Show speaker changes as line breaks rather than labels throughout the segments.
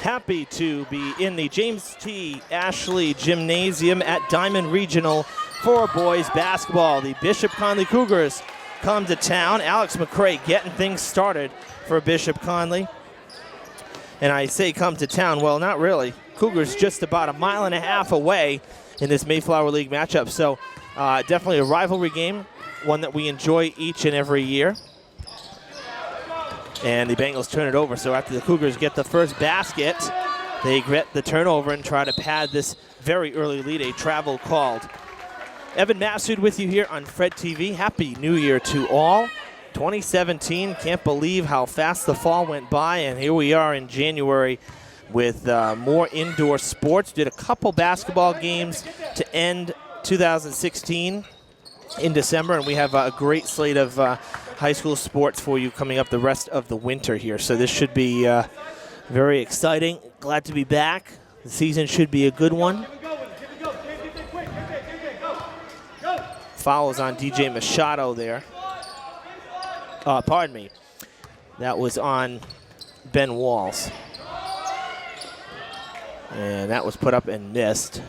Happy to be in the James T. Ashley Gymnasium at Diman Regional for boys basketball. The Bishop Connolly Cougars come to town. Alex McCray getting things started for Bishop Connolly. And I say come to town, well, not really. Cougars just about a mile and a half away in this Mayflower League matchup. So definitely a rivalry game, one that we enjoy each and every year. And the Bengals turn it over. So after the Cougars get the first basket, they get the turnover and try to pad this very early lead. A travel called. Evan Massoud with you here on Fred TV. Happy New Year to all. 2017, can't believe how fast the fall went by, and here we are in January with more indoor sports. Did a couple basketball games to end 2016 in December, and we have a great slate of high school sports for you coming up the rest of the winter here. So this should be very exciting. Glad to be back. The season should be a good one. Fouls on DJ Machado there. Pardon me. That was on Ben Walls. And that was put up and missed.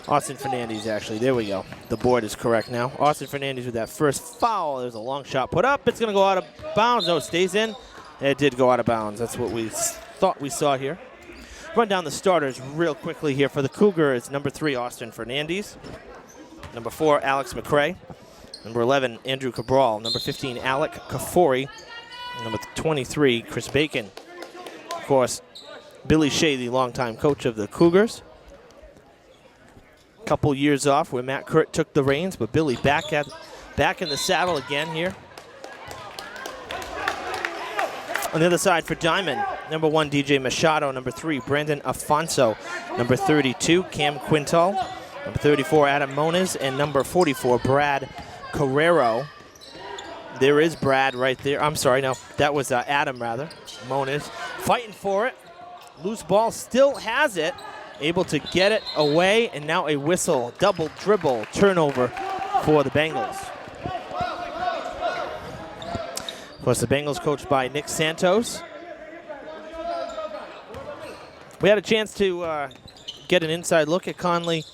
Austin Fernandez, actually. There we go. The board is correct now. Austin Fernandez with that first foul. There's a long shot put up. It's going to go out of bounds. No, it stays in. It did go out of bounds. That's what we thought we saw here. Run down the starters real quickly here for the Cougars. Number 3, Austin Fernandez. Number 4, Alex McCray. Number 11, Andrew Cabral. Number 15, Alec Kafori. Number 23, Chris Bacon. Of course, Billy Shea, the longtime coach of the Cougars. Couple years off where Matt Kurt took the reins, but Billy back in the saddle again here. On the other side for Diman, number 1, DJ Machado. Number 3, Brandon Afonso. Number 32, Cam Quintal. Number 34, Adam Moniz. And number 44, Brad Carrero. There is Brad right there. I'm sorry, no, that was Adam, rather. Moniz fighting for it. Loose ball, still has it. Able to get it away, and now a whistle. Double dribble turnover for the Bengals. Of course, the Bengals coached by Nick Santos. We had a chance to get an inside look at Connolly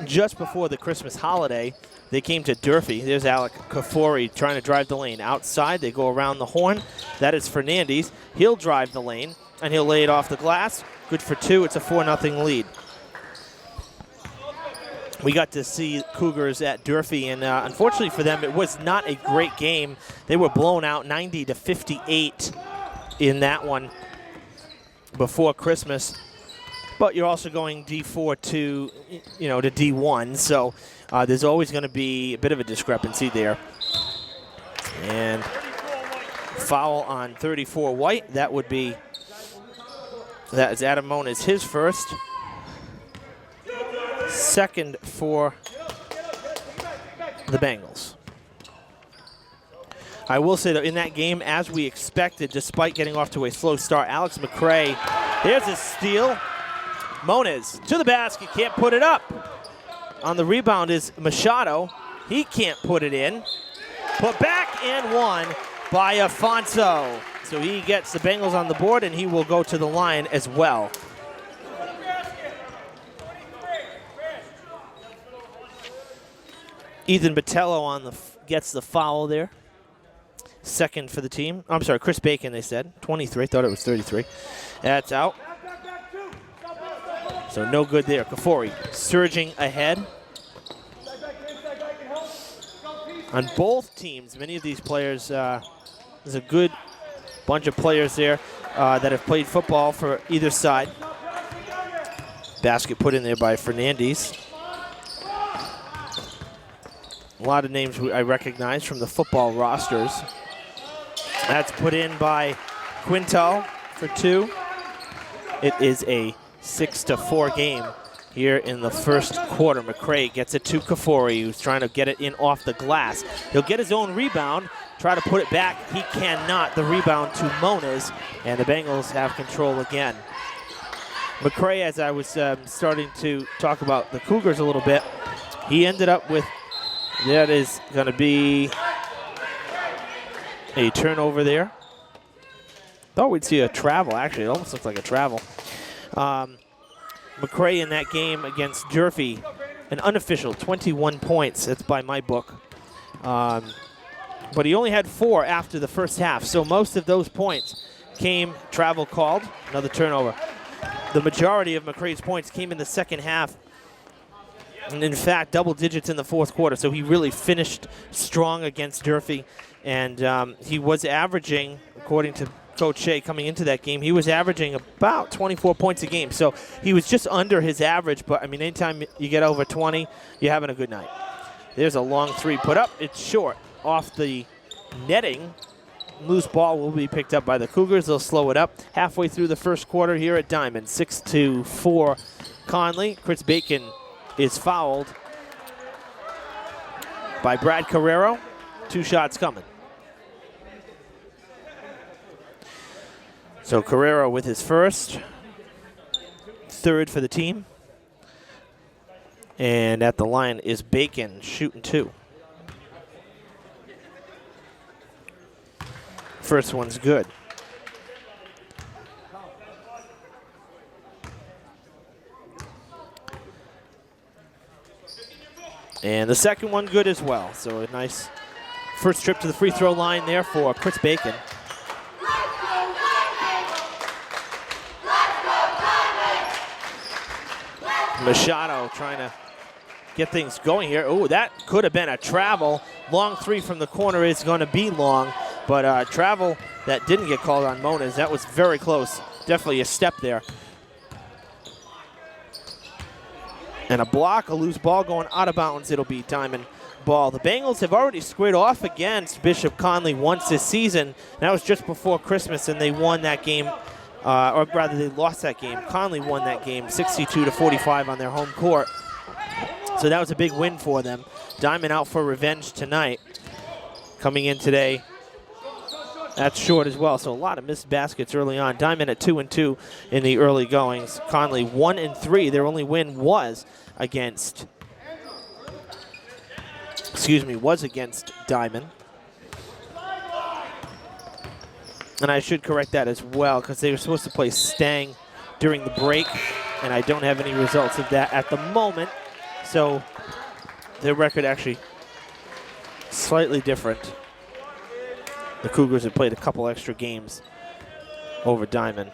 just before the Christmas holiday. They came to Durfee. There's Alec Kafori trying to drive the lane. Outside, they go around the horn. That is Fernandez. He'll drive the lane, and he'll lay it off the glass. Good for 2. It's a 4-0 lead. We got to see Cougars at Durfee, and unfortunately for them, it was not a great game. They were blown out 90-58 in that one before Christmas. But you're also going D4 to D1, so there's always going to be a bit of a discrepancy there. And foul on 34 White. That is Adam Moniz, his first. Second for the Bengals. I will say, though, in that game, as we expected, despite getting off to a slow start, Alex McCray, there's a steal. Moniz to the basket, can't put it up. On the rebound is Machado. He can't put it in. Put back and one by Afonso. So he gets the Bengals on the board, and he will go to the line as well. Ethan Botello gets the foul there. Second for the team. I'm sorry, Chris Bacon, they said. 23, thought it was 33. That's out. So no good there. Kafori surging ahead. On both teams, many of these players, there's a good bunch of players there that have played football for either side. Basket put in there by Fernandez. A lot of names I recognize from the football rosters. That's put in by Quintal for 2. It is a 6-4 game here in the first quarter. McCray gets it to Kafori, who's trying to get it in off the glass. He'll get his own rebound, try to put it back. He cannot. The rebound to Moniz, and the Bengals have control again. McCray, as I was starting to talk about the Cougars a little bit, he ended up with, that is going to be a turnover there. Thought we'd see a travel. Actually, it almost looks like a travel. McRae in that game against Durfee, an unofficial 21 points. That's by my book. But he only had 4 after the first half, so most of those points came travel called, another turnover. The majority of McRae's points came in the second half, and in fact, double digits in the fourth quarter, so he really finished strong against Durfee, and he was averaging, according to Coach Shea coming into that game, he was averaging about 24 points a game, so he was just under his average, but I mean, anytime you get over 20, you're having a good night. There's a long 3 put up, it's short. Off the netting, loose ball will be picked up by the Cougars. They'll slow it up halfway through the first quarter here at Diman. 6-4 Connolly. Chris Bacon is fouled by Brad Carrero. 2 shots coming. So Carrero with his first, 3rd for the team. And at the line is Bacon shooting 2. First one's good. And the second one good as well. So a nice first trip to the free throw line there for Chris Bacon. Machado trying to get things going here. Oh, that could have been a travel. Long 3 from the corner is going to be long. But travel that didn't get called on Moniz. That was very close. Definitely a step there. And a block, a loose ball going out of bounds. It'll be Diman ball. The Bengals have already squared off against Bishop Connolly once this season. That was just before Christmas, and they won that game, or rather they lost that game. Connolly won that game 62-45 on their home court. So that was a big win for them. Diman out for revenge tonight. Coming in today. That's short as well, so a lot of missed baskets early on. Diman at 2-2 in the early goings. Connolly 1-3. Their only win was against Diman. And I should correct that as well, because they were supposed to play Stang during the break, and I don't have any results of that at the moment. So their record actually slightly different. The Cougars have played a couple extra games over Diman.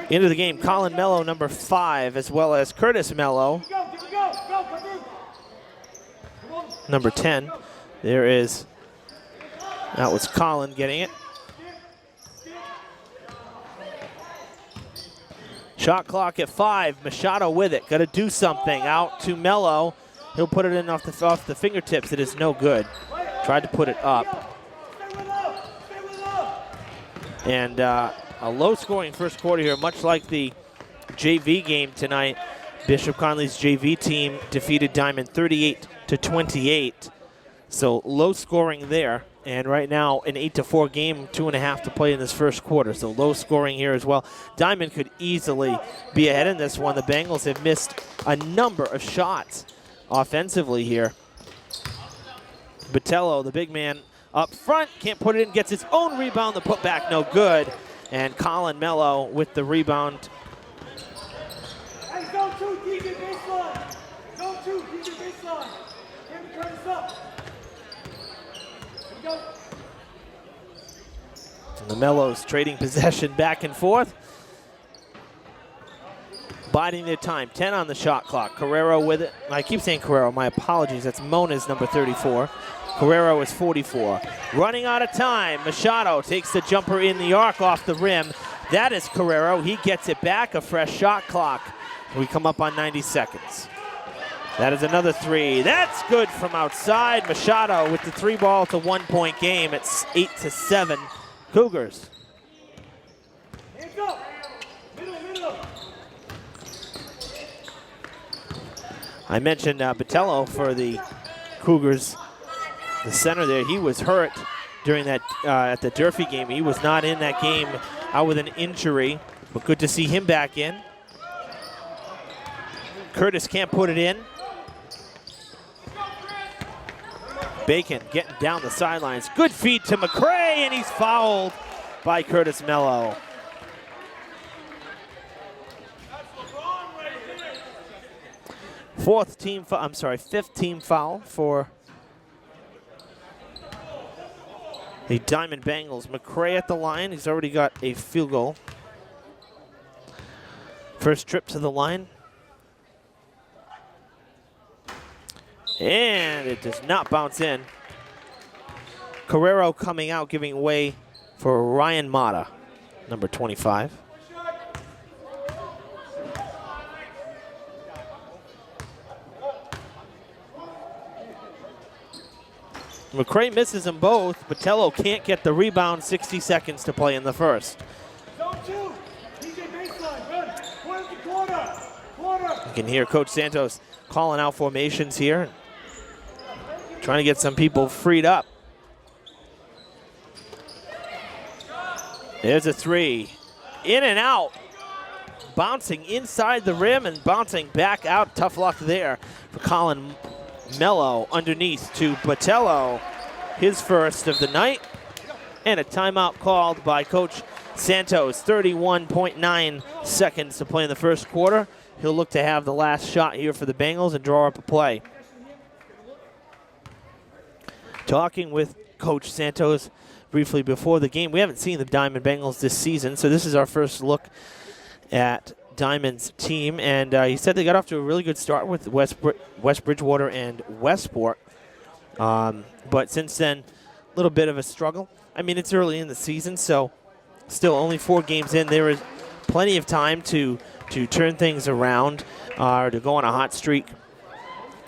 Into the game, Colin Mello, number 5, as well as Curtis Mello, number 10. That was Colin getting it. Shot clock at 5. Machado with it. Got to do something. Out to Mello. He'll put it in off the fingertips. It is no good. Tried to put it up. And a low-scoring first quarter here, much like the JV game tonight. Bishop Connolly's JV team defeated Diman 38-28. So low scoring there. And right now, an 8-4 game, 2.5 to play in this first quarter. So low scoring here as well. Diman could easily be ahead in this one. The Bengals have missed a number of shots offensively here. Botello, the big man up front, can't put it in, gets his own rebound. The putback, no good. And Colin Mello with the rebound.
Hey, go to DJ baseline. Go to DJ baseline. Can we turn this up? Go.
And the Mellows trading possession back and forth. Biding their time. 10 on the shot clock. Carrero with it. I keep saying Carrero. My apologies. That's Mona's number 34. Carrero is 44. Running out of time. Machado takes the jumper in the arc off the rim. That is Carrero. He gets it back. A fresh shot clock. We come up on 90 seconds. That is another 3. That's good from outside. Machado with the 3 ball. It's a 1-point game. It's 8-7 Cougars.
Hands up. Middle.
I mentioned Botello for the Cougars, the center there. He was hurt during that at the Durfee game. He was not in that game, out with an injury, but good to see him back in. Curtis can't put it in. Bacon getting down the sidelines. Good feed to McCray, and he's fouled by Curtis Mello. Fifth team foul for the Diamond Bengals. McCray at the line. He's already got a field goal. First trip to the line. And it does not bounce in. Carrero coming out, giving way for Ryan Mata, number 25. McCray misses them both. Botello can't get the rebound. 60 seconds to play in the first.
Zone 2, DJ baseline, good. Quarter.
You can hear Coach Santos calling out formations here. Trying to get some people freed up. There's a three. In and out. Bouncing inside the rim and bouncing back out. Tough luck there for Colin Mello underneath to Botello. His first of the night. And a timeout called by Coach Santos. 31.9 seconds to play in the first quarter. He'll look to have the last shot here for the Bengals and draw up a play. Talking with Coach Santos briefly before the game. We haven't seen the Diamond Bengals this season, so this is our first look at Diamond's team. And he said they got off to a really good start with West Bridgewater and Westport. But since then, a little bit of a struggle. I mean, it's early in the season, so still only 4 games in. There is plenty of time to turn things around or to go on a hot streak.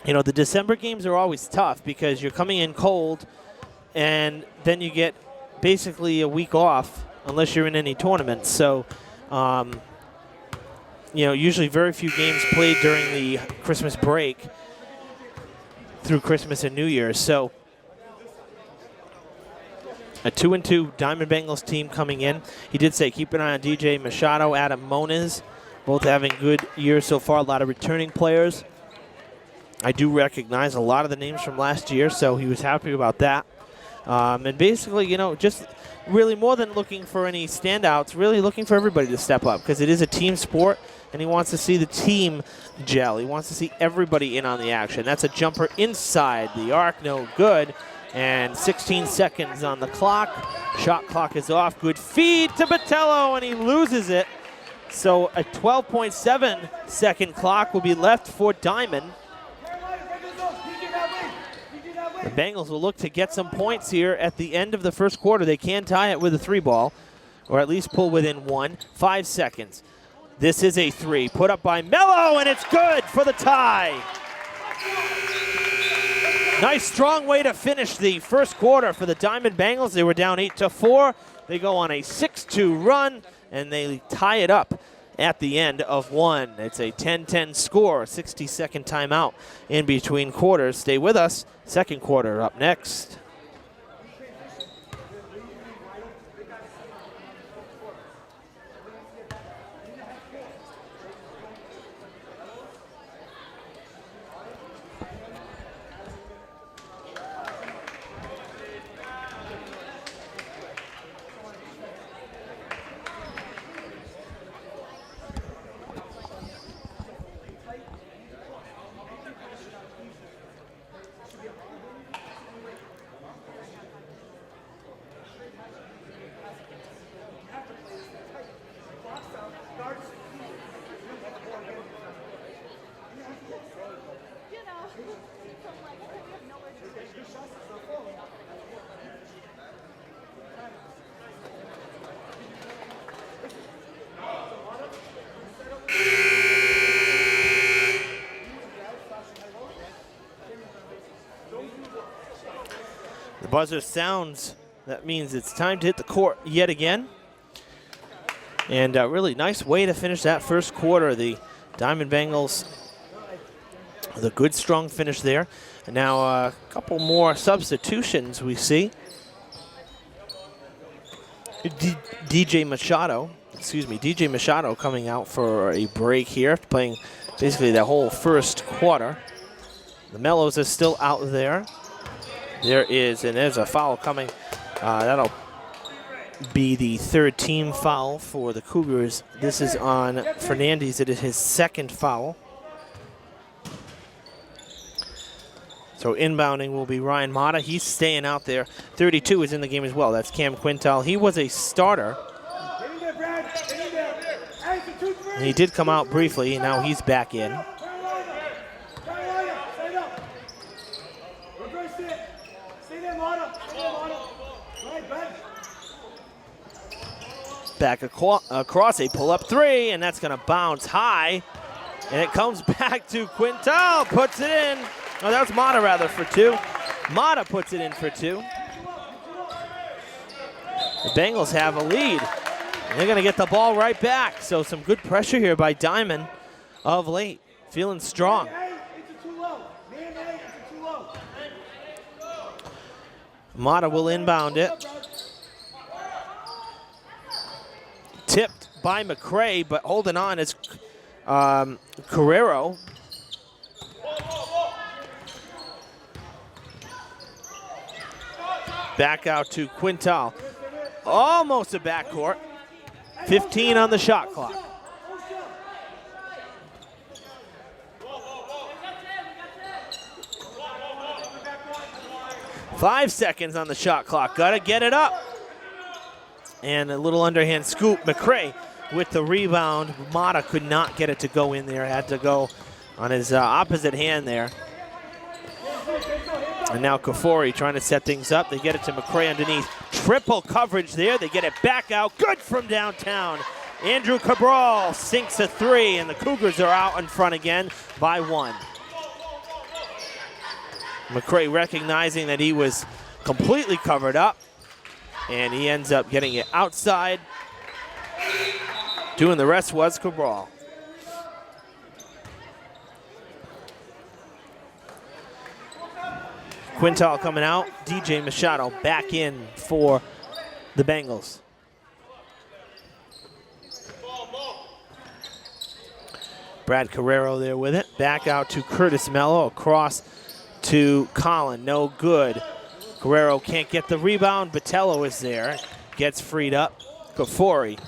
You know, the December games are always tough because you're coming in cold and then you get basically a week off unless you're in any tournaments. So, you know, usually very few games played during the Christmas break through Christmas and New Year's. So, a 2-2 Diamond Bengals team coming in. He did say keep an eye on DJ Machado, Adam Moniz, both having good years so far. A lot of returning players. I do recognize a lot of the names from last year, so he was happy about that. And basically, you know, just really more than looking for any standouts, really looking for everybody to step up because it is a team sport, and he wants to see the team gel. He wants to see everybody in on the action. That's a jumper inside the arc, no good. And 16 seconds on the clock. Shot clock is off. Good feed to Botello, and he loses it. So a 12.7 second clock will be left for Diamond. The Bengals will look to get some points here at the end of the first quarter. They can tie it with a 3-ball, or at least pull within 1. 5 seconds. This is a 3 put up by Mello, and it's good for the tie. Nice strong way to finish the first quarter for the Diamond Bengals. They were down 8-4. They go on a 6-2 run, and they tie it up at the end of 1. It's a 10-10 score, 60-second timeout in between quarters. Stay with us. Second quarter up next. The buzzer sounds. That means it's time to hit the court yet again. And a really nice way to finish that first quarter. The Diamond Bengals with a good, strong finish there. And now a couple more substitutions we see. DJ Machado coming out for a break here, playing basically the whole first quarter. The Mellows are still out there. There's a foul coming. That'll be the third team foul for the Cougars. This is on Fernandez. It is his second foul. So inbounding will be Ryan Mata. He's staying out there. 32 is in the game as well. That's Cam Quintal. He was a starter. And he did come out briefly. Now he's back in. Back across a pull-up three, and that's going to bounce high. And it comes back to Quintal. Puts it in. Oh, that was Mata rather for two. Mata puts it in for two. The Bengals have a lead. And they're going to get the ball right back. So some good pressure here by Diman of late. Feeling strong. Mata will inbound it. Tipped by McCray, but holding on is Carrero. Back out to Quintal. Almost a backcourt. 15 on the shot clock. Five seconds on the shot clock. Got to get it up. And a little underhand scoop. McCray with the rebound. Mata could not get it to go in there. Had to go on his opposite hand there. And now Kafori trying to set things up. They get it to McCray underneath. Triple coverage there. They get it back out. Good from downtown. Andrew Cabral sinks a three, and the Cougars are out in front again by one. McCray recognizing that he was completely covered up, and he ends up getting it outside. Doing the rest was Cabral. Quintal coming out. DJ Machado back in for the Bengals. Brad Carrero there with it. Back out to Curtis Mello. Across to Colin. No good. Carrero can't get the rebound. Botello is there. Gets freed up. Kafori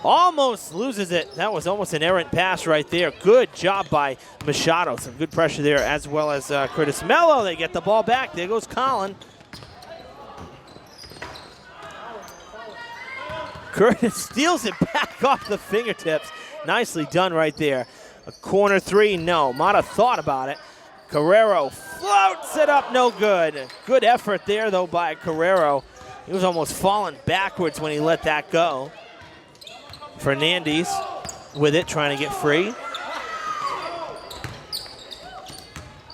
almost loses it. That was almost an errant pass right there. Good job by Machado. Some good pressure there, as well as Curtis Mello. They get the ball back. There goes Colin. Curtis steals it back off the fingertips. Nicely done right there. A corner three, no. Mata thought about it. Carrero floats it up, no good. Good effort there, though, by Carrero. He was almost falling backwards when he let that go. Fernandez with it, trying to get free.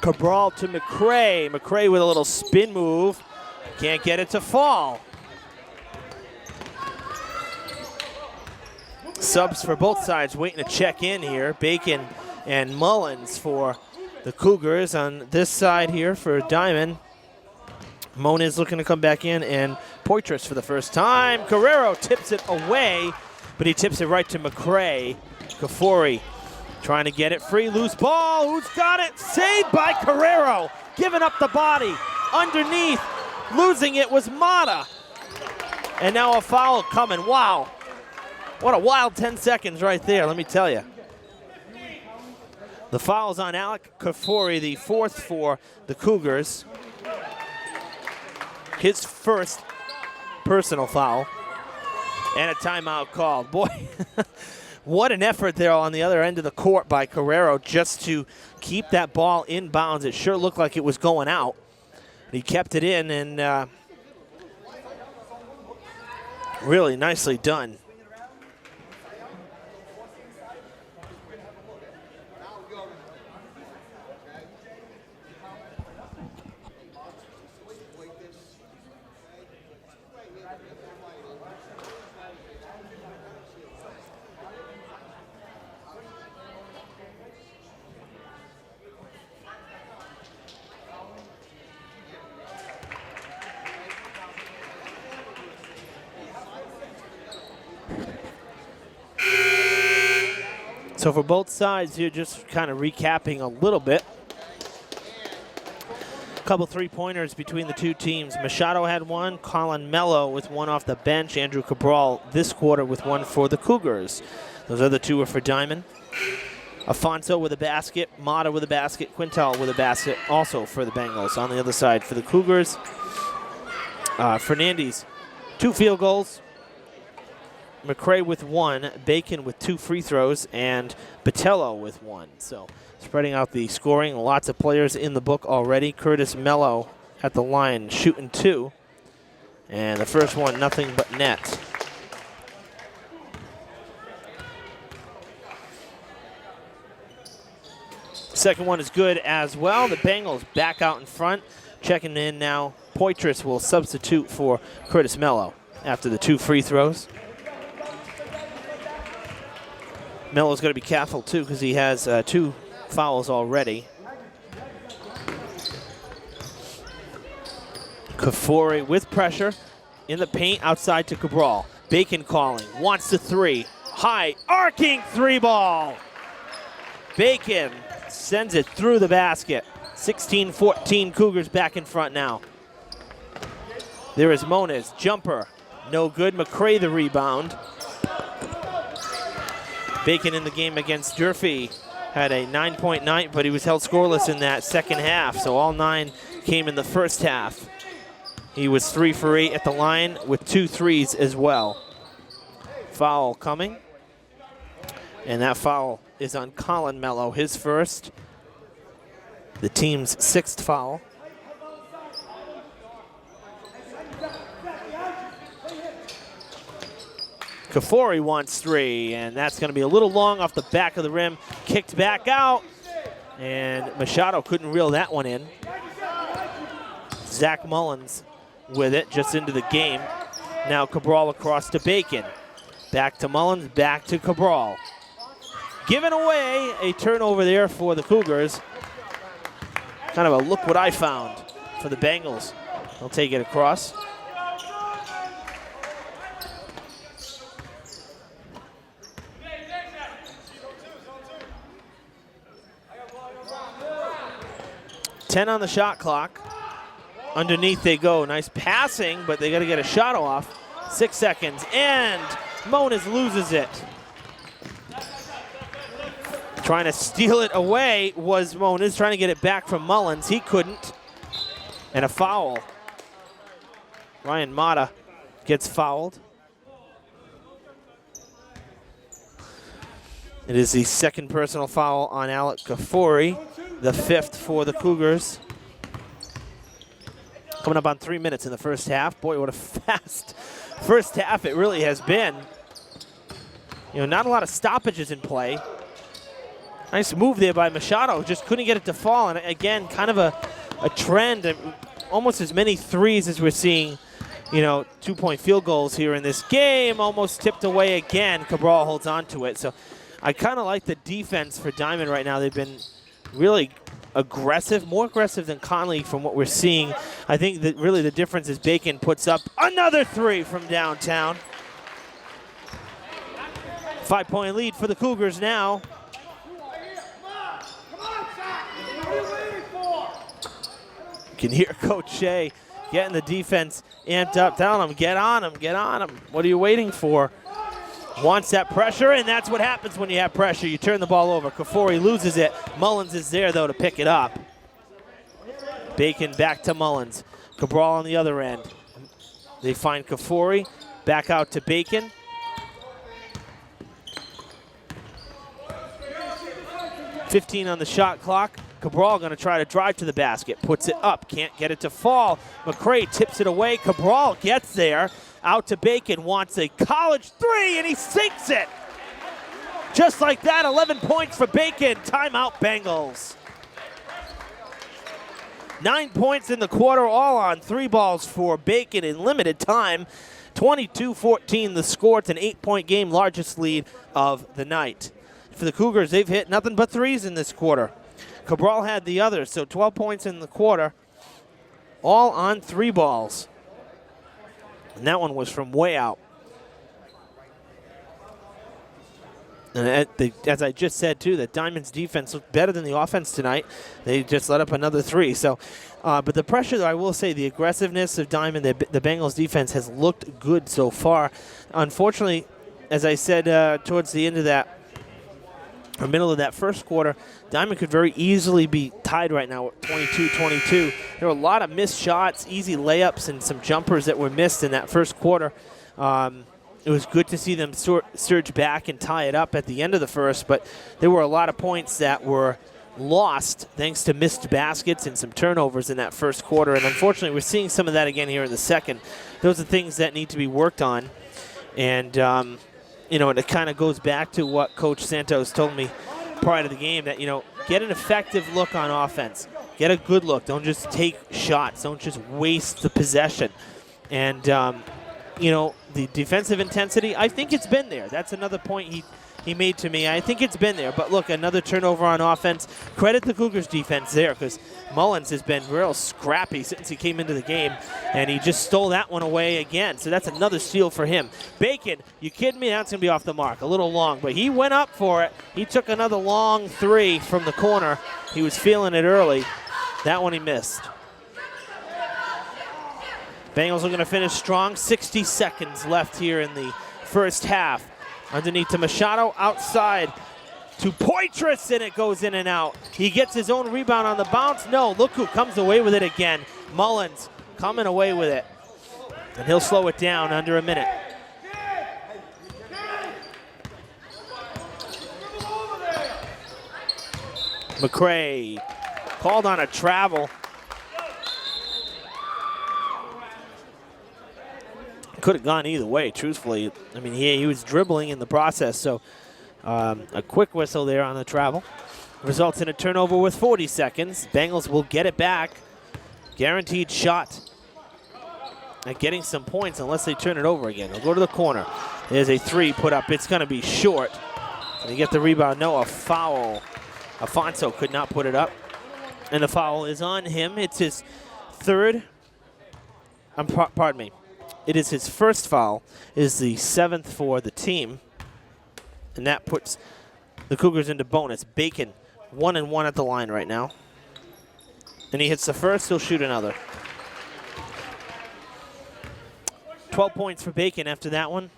Cabral to McCray. McCray with a little spin move. Can't get it to fall. Subs for both sides waiting to check in here. Bacon and Mullins for the Cougars. On this side here for Diman, Moniz looking to come back in, and Poitras for the first time. Carrero tips it away, but he tips it right to McCray. Kafori trying to get it free. Loose ball. Who's got it? Saved by Carrero. Giving up the body. Underneath. Losing it was Mata. And now a foul coming. Wow. What a wild 10 seconds right there, let me tell you. The foul's on Alec Kafori, the fourth for the Cougars. His first personal foul. And a timeout called. Boy, what an effort there on the other end of the court by Carrero just to keep that ball in bounds. It sure looked like it was going out. He kept it in, and really nicely done. So for both sides here, just kind of recapping a little bit. couple three-pointers between the two teams. Machado had one, Colin Mello with one off the bench, Andrew Cabral this quarter with one for the Cougars. Those other two were for Diman. Afonso with a basket, Mata with a basket, Quintal with a basket also for the Bengals. On the other side for the Cougars, Fernandez, 2 field goals, McCray with 1, Bacon with 2 free throws, and Botello with 1. So spreading out the scoring, lots of players in the book already. Curtis Mello at the line shooting 2. And the first one, nothing but net. Second one is good as well. The Bengals back out in front. Checking in now, Poitras will substitute for Curtis Mello after the 2 free throws. Mello's going to be careful too because he has 2 fouls already. Kafori with pressure in the paint outside to Cabral. Bacon calling, wants the 3. High, arcing 3-ball. Bacon sends it through the basket. 16-14, Cougars back in front now. There is Moniz, jumper, no good. McCray the rebound. Bacon in the game against Durfee had a 9-point night, but he was held scoreless in that second half, so all 9 came in the first half. He was 3 for 8 at the line with 2 threes as well. Foul coming, and that foul is on Colin Mello, his first. The team's 6th foul. Kafori wants 3, and that's going to be a little long off the back of the rim. Kicked back out, and Machado couldn't reel that one in. Zach Mullins with it, just into the game. Now Cabral across to Bacon. Back to Mullins, back to Cabral. Giving away a turnover there for the Cougars. Kind of a look what I found for the Bengals. They'll take it across. Ten on the shot clock. Underneath they go. Nice passing, but they got to get a shot off. 6 seconds, and Moniz loses it. Trying to steal it away was Moniz, trying to get it back from Mullins. He couldn't. And a foul. Ryan Mata gets fouled. It is the 2nd personal foul on Alec Kafori, the 5th for the Cougars. Coming up on 3 minutes in the first half. Boy, what a fast first half it really has been. You know, not a lot of stoppages in play. Nice move there by Machado, just couldn't get it to fall. And again, kind of a trend, almost as many threes as we're seeing, you know, 2-point field goals here in this game. Almost tipped away again. Cabral holds on to it. So I kind of like the defense for Diman right now. They've been really aggressive, more aggressive than Connolly from what we're seeing. I think that really the difference is Bacon puts up another 3 from downtown. 5-point lead for the Cougars now. You can hear Coach Shea getting the defense amped up, telling them, get on him, get on him. What are you waiting for? Wants that pressure, and that's what happens when you have pressure. You turn the ball over. Kafori loses it. Mullins is there, though, to pick it up. Bacon back to Mullins. Cabral on the other end. They find Kafori. Back out to Bacon. .15 on the shot clock. Cabral going to try to drive to the basket. Puts it up. Can't get it to fall. McCray tips it away. Cabral gets there. Out to Bacon. Wants a college 3, and he sinks it. Just like that, 11 points for Bacon. Timeout, Bengals. 9 points in the quarter, all on 3 balls for Bacon in limited time. 22-14 the score. It's an 8-point game, largest lead of the night. For the Cougars, they've hit nothing but 3s in this quarter. Cabral had the others, so 12 points in the quarter, all on 3 balls. And that one was from way out. And as I just said, too, that Diamond's defense looked better than the offense tonight. They just let up another 3. So, but the pressure, though, I will say, the aggressiveness of Diamond, the Bengals defense has looked good so far. Unfortunately, as I said towards the end of that, or middle of that first quarter, Diamond could very easily be tied right now at 22-22. There were a lot of missed shots, easy layups, and some jumpers that were missed in that first quarter. It was good to see them surge back and tie it up at the end of the first, but there were a lot of points that were lost thanks to missed baskets and some turnovers in that first quarter. And unfortunately, we're seeing some of that again here in the second. Those are things that need to be worked on. And, you know, and it kind of goes back to what Coach Santos told me prior to the game, that, you know, get an effective look on offense. Get a good look. Don't just take shots. Don't just waste the possession. And, you know, the defensive intensity, I think it's been there. That's another point he made to me. I think it's been there. But look, another turnover on offense. Credit the Cougars defense there, because Mullins has been real scrappy since he came into the game, and he just stole that one away again. So that's another steal for him. Bacon, you kidding me? That's going to be off the mark. A little long, but he went up for it. He took another long 3 from the corner. He was feeling it early. That one he missed. Bengals are going to finish strong. 60 seconds left here in the first half. Underneath to Machado, outside to Poitras, and it goes in and out. He gets his own rebound on the bounce. No, look who comes away with it again. Mullins coming away with it. And he'll slow it down under a minute. McCray called on a travel. Could have gone either way, truthfully. I mean, he was dribbling in the process, so a quick whistle there on the travel. Results in a turnover with 40 seconds. Bengals will get it back. Guaranteed shot at getting some points unless they turn it over again. They'll go to the corner. There's a 3 put up. It's going to be short. They get the rebound. No, a foul. Afonso could not put it up. And the foul is on him. It's his third. Pardon me. It is his first foul. It is the 7th for the team. And that puts the Cougars into bonus. Bacon, 1-1 at the line right now. And he hits the first, he'll shoot another. 12 points for Bacon after that one.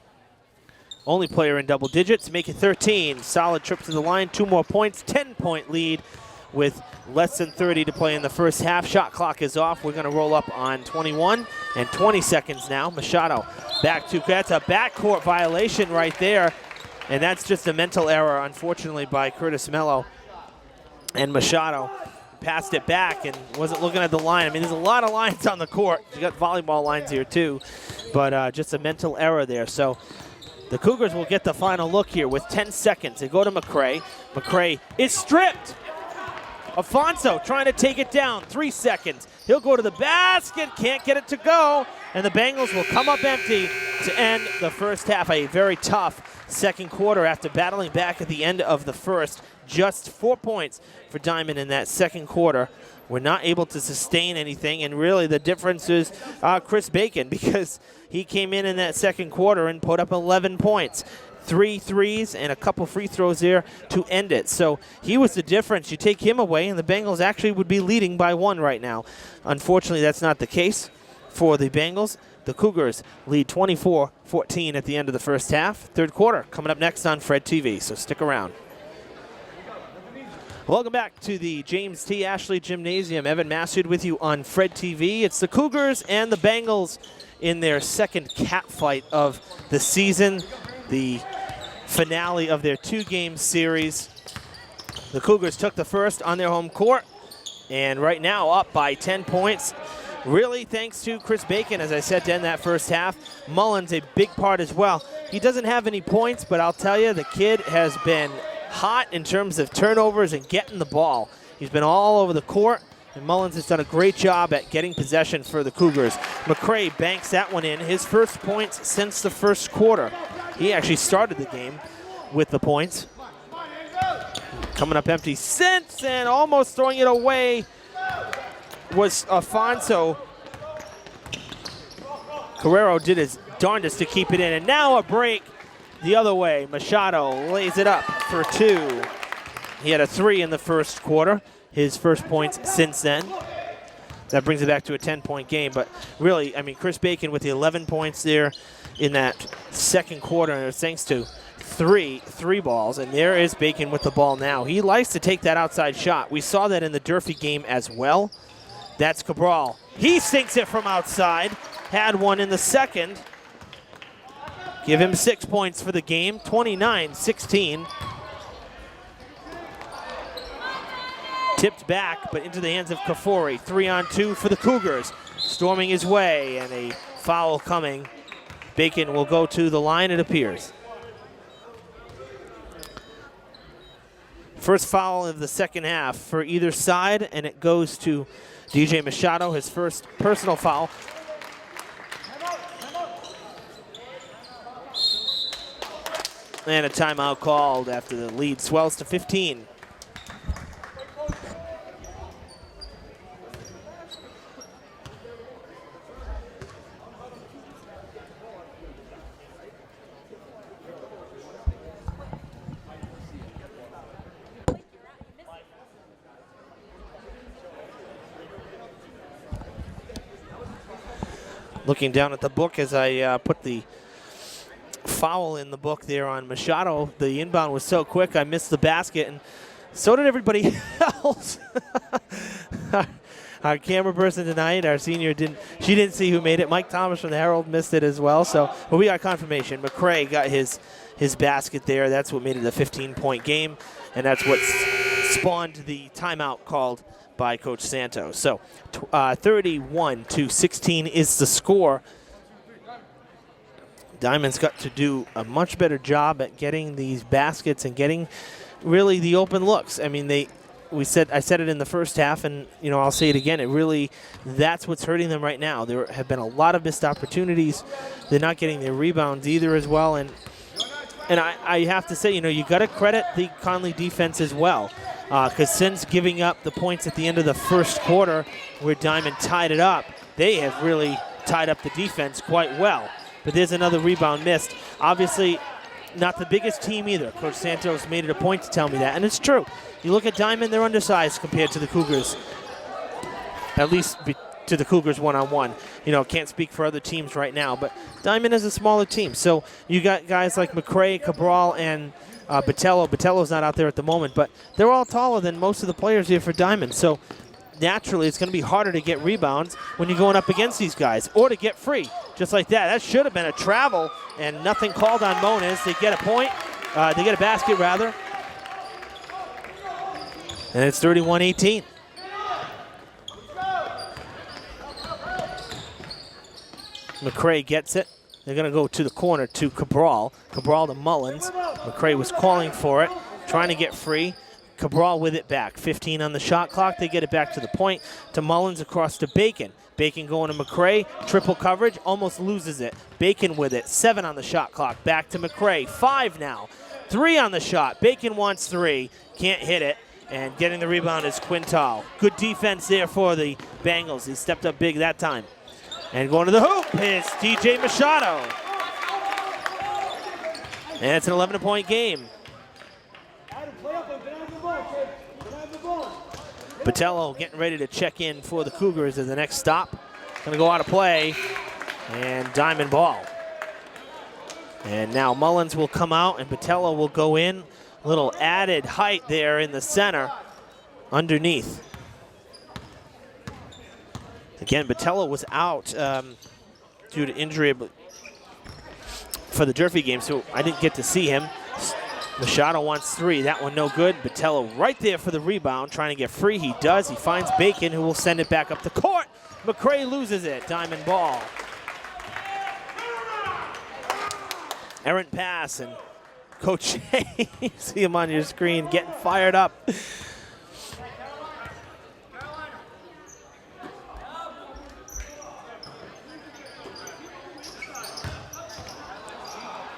Only player in double digits, make it 13. Solid trip to the line, 2 more points, 10-point lead with less than 30 to play in the first half. Shot clock is off. We're going to roll up on 21 and 20 seconds now. Machado back to, that's a backcourt violation right there. And that's just a mental error, unfortunately, by Curtis Mello. And Machado passed it back and wasn't looking at the line. I mean, there's a lot of lines on the court. You got volleyball lines here too, but just a mental error there. So the Cougars will get the final look here with 10 seconds. They go to McCray. McCray is stripped. Afonso trying to take it down. 3 seconds. He'll go to the basket. Can't get it to go. And the Bengals will come up empty to end the first half. A very tough second quarter after battling back at the end of the first. Just 4 points for Diamond in that second quarter. We're not able to sustain anything. And really the difference is Chris Bacon, because he came in that second quarter and put up 11 points. 3 threes and a couple free throws there to end it. So he was the difference. You take him away, and the Bengals actually would be leading by 1 right now. Unfortunately, that's not the case for the Bengals. The Cougars lead 24-14 at the end of the first half. Third quarter coming up next on Fred TV, so stick around. Welcome back to the James T. Ashley Gymnasium. Evan Massoud with you on Fred TV. It's the Cougars and the Bengals in their second cat fight of the season. The finale of their 2-game series. The Cougars took the first on their home court, and right now up by 10 points. Really thanks to Chris Bacon, as I said, to end that first half. Mullins a big part as well. He doesn't have any points, but I'll tell you, the kid has been hot in terms of turnovers and getting the ball. He's been all over the court, and Mullins has done a great job at getting possession for the Cougars. McCray banks that one in, his first points since the first quarter. He actually started the game with the points. Coming up empty since, and almost throwing it away was Afonso. Carrero did his darndest to keep it in, and now a break the other way. Machado lays it up for 2. He had a 3 in the first quarter, his first points since then. That brings it back to a 10-point game. But really, I mean, Chris Bacon with the 11 points there in that second quarter, thanks to three balls. And there is Bacon with the ball now. He likes to take that outside shot. We saw that in the Durfee game as well. That's Cabral. He sinks it from outside. Had one in the second. Give him 6 points for the game, 29-16. Tipped back, but into the hands of Kafori. 3-on-2 for the Cougars. Storming his way, and a foul coming. Bacon will go to the line, it appears. First foul of the second half for either side, and it goes to DJ Machado, his first personal foul. And a timeout called after the lead swells to 15. Looking down at the book as I put the foul in the book there on Machado. The inbound was so quick, I missed the basket, and so did everybody else. Our camera person tonight, our senior, she didn't see who made it. Mike Thomas from the Herald missed it as well. So, but we got confirmation. McCray got his basket there. That's what made it a 15-point game, and that's what spawned the timeout called by Coach Santos. So 31-16 is the score. Diamond's got to do a much better job at getting these baskets and getting really the open looks. I mean, I said it in the first half, and I'll say it again. That's what's hurting them right now. There have been a lot of missed opportunities. They're not getting their rebounds either as well. And I have to say, you got to credit the Connolly defense as well. Because since giving up the points at the end of the first quarter where Diamond tied it up, they have really tied up the defense quite well. But there's another rebound missed. Obviously, not the biggest team either. Coach Santos made it a point to tell me that, and it's true. You look at Diamond, they're undersized compared to the Cougars, at least to the Cougars one-on-one. Can't speak for other teams right now, but Diamond is a smaller team. So you got guys like McCray, Cabral, and Botello. Botello's not out there at the moment, but they're all taller than most of the players here for Diamond. So naturally, it's going to be harder to get rebounds when you're going up against these guys, or to get free, just like that. That should have been a travel, and nothing called on Moniz. They get a point. They get a basket, rather. And it's 31-18. McCray gets it. They're going to go to the corner to Cabral. Cabral to Mullins. McCray was calling for it, trying to get free. Cabral with it back. 15 on the shot clock. They get it back to the point. To Mullins, across to Bacon. Bacon going to McCray. Triple coverage. Almost loses it. Bacon with it. 7 on the shot clock. Back to McCray. 5 now. 3 on the shot. Bacon wants 3. Can't hit it. And getting the rebound is Quintal. Good defense there for the Bengals. He stepped up big that time. And going to the hoop is DJ Machado. And it's an 11-point game. Botello getting ready to check in for the Cougars as the next stop. Going to go out of play. And Diamond ball. And now Mullins will come out and Botello will go in. A little added height there in the center underneath. Again, Botello was out due to injury for the Durfee game, so I didn't get to see him. Machado wants 3. That one no good. Botello right there for the rebound, trying to get free. He does. He finds Bacon, who will send it back up the court. McCray loses it. Diamond ball. Errant pass, and Coach Shea, you see him on your screen, getting fired up.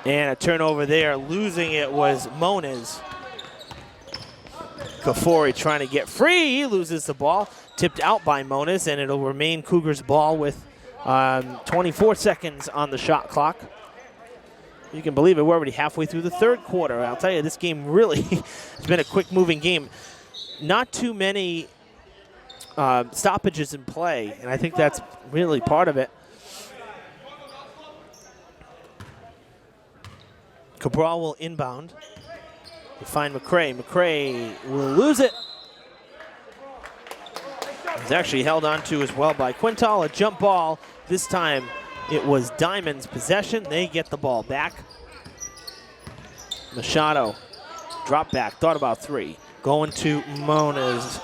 And a turnover there. Losing it was Moniz. Kafori trying to get free. He loses the ball. Tipped out by Moniz, and it'll remain Cougars ball with 24 seconds on the shot clock. you can believe it, we're already halfway through the third quarter. I'll tell you, this game really has been a quick-moving game. Not too many stoppages in play, and I think that's really part of it. Cabral will inbound. They find McCray. McCray will lose it. It's actually held on to as well by Quintal. A jump ball. This time it was Diman's possession. They get the ball back. Machado, drop back, thought about three. Going to Moniz.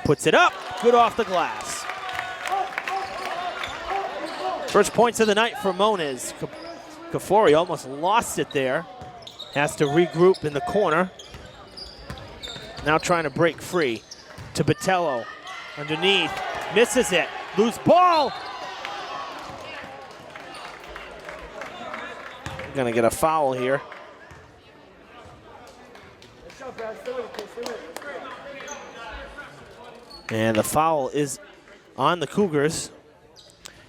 Puts it up, good off the glass. First points of the night for Moniz. Kafori almost lost it there. Has to regroup in the corner. Now trying to break free to Botello. Underneath, misses it, loose ball. Gonna get a foul here. And the foul is on the Cougars.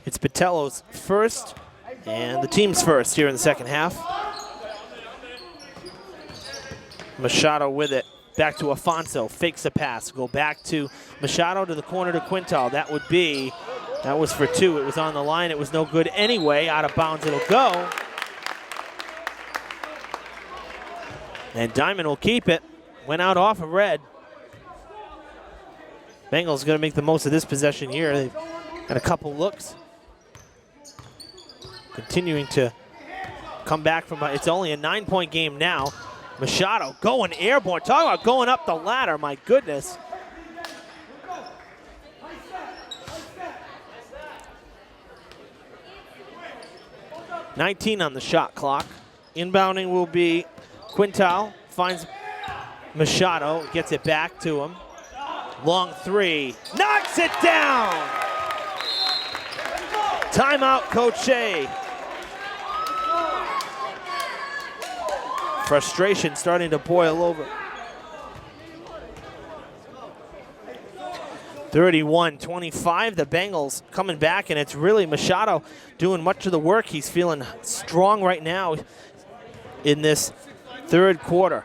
It's Botello's first and the team's first here in the second half. Machado with it. Back to Afonso, fakes a pass. Go back to Machado to the corner to Quintal. That was for two. It was on the line. It was no good anyway. Out of bounds it'll go. And Diman will keep it. Went out off of red. Bengals going to make the most of this possession here. They've got a couple looks. Continuing to come back from, it's only a 9-point game now. Machado going airborne. Talk about going up the ladder, my goodness. $19 on the shot clock. Inbounding will be Quintal, finds Machado, gets it back to him. Long three, knocks it down! Timeout, Coach Shea. Frustration starting to boil over. 31-25, the Bengals coming back, and it's really Machado doing much of the work. He's feeling strong right now in this third quarter.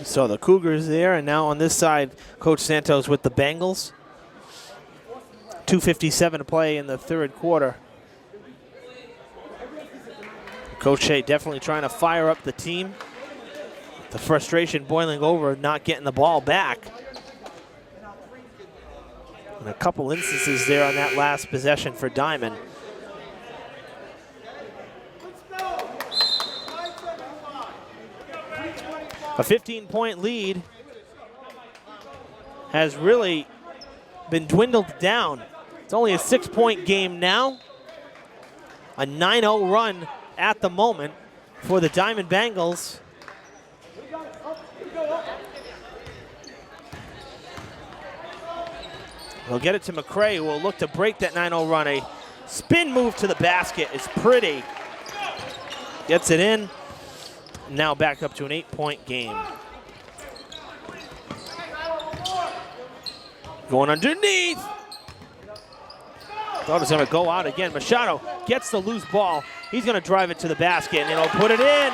So the Cougars there, and now on this side, Coach Santos with the Bengals. 2:57 to play in the third quarter. Coach Shea definitely trying to fire up the team. The frustration boiling over, not getting the ball back. And a couple instances there on that last possession for Diman. A 15-point lead has really been dwindled down. It's only a 6-point game now. A 9-0 run at the moment for the Diman Bengals. They'll get it to McCray, who will look to break that 9-0 run. A spin move to the basket is pretty. Gets it in. Now back up to an 8-point game. Going underneath. Thought it was going to go out again. Machado gets the loose ball. He's going to drive it to the basket, and he'll put it in.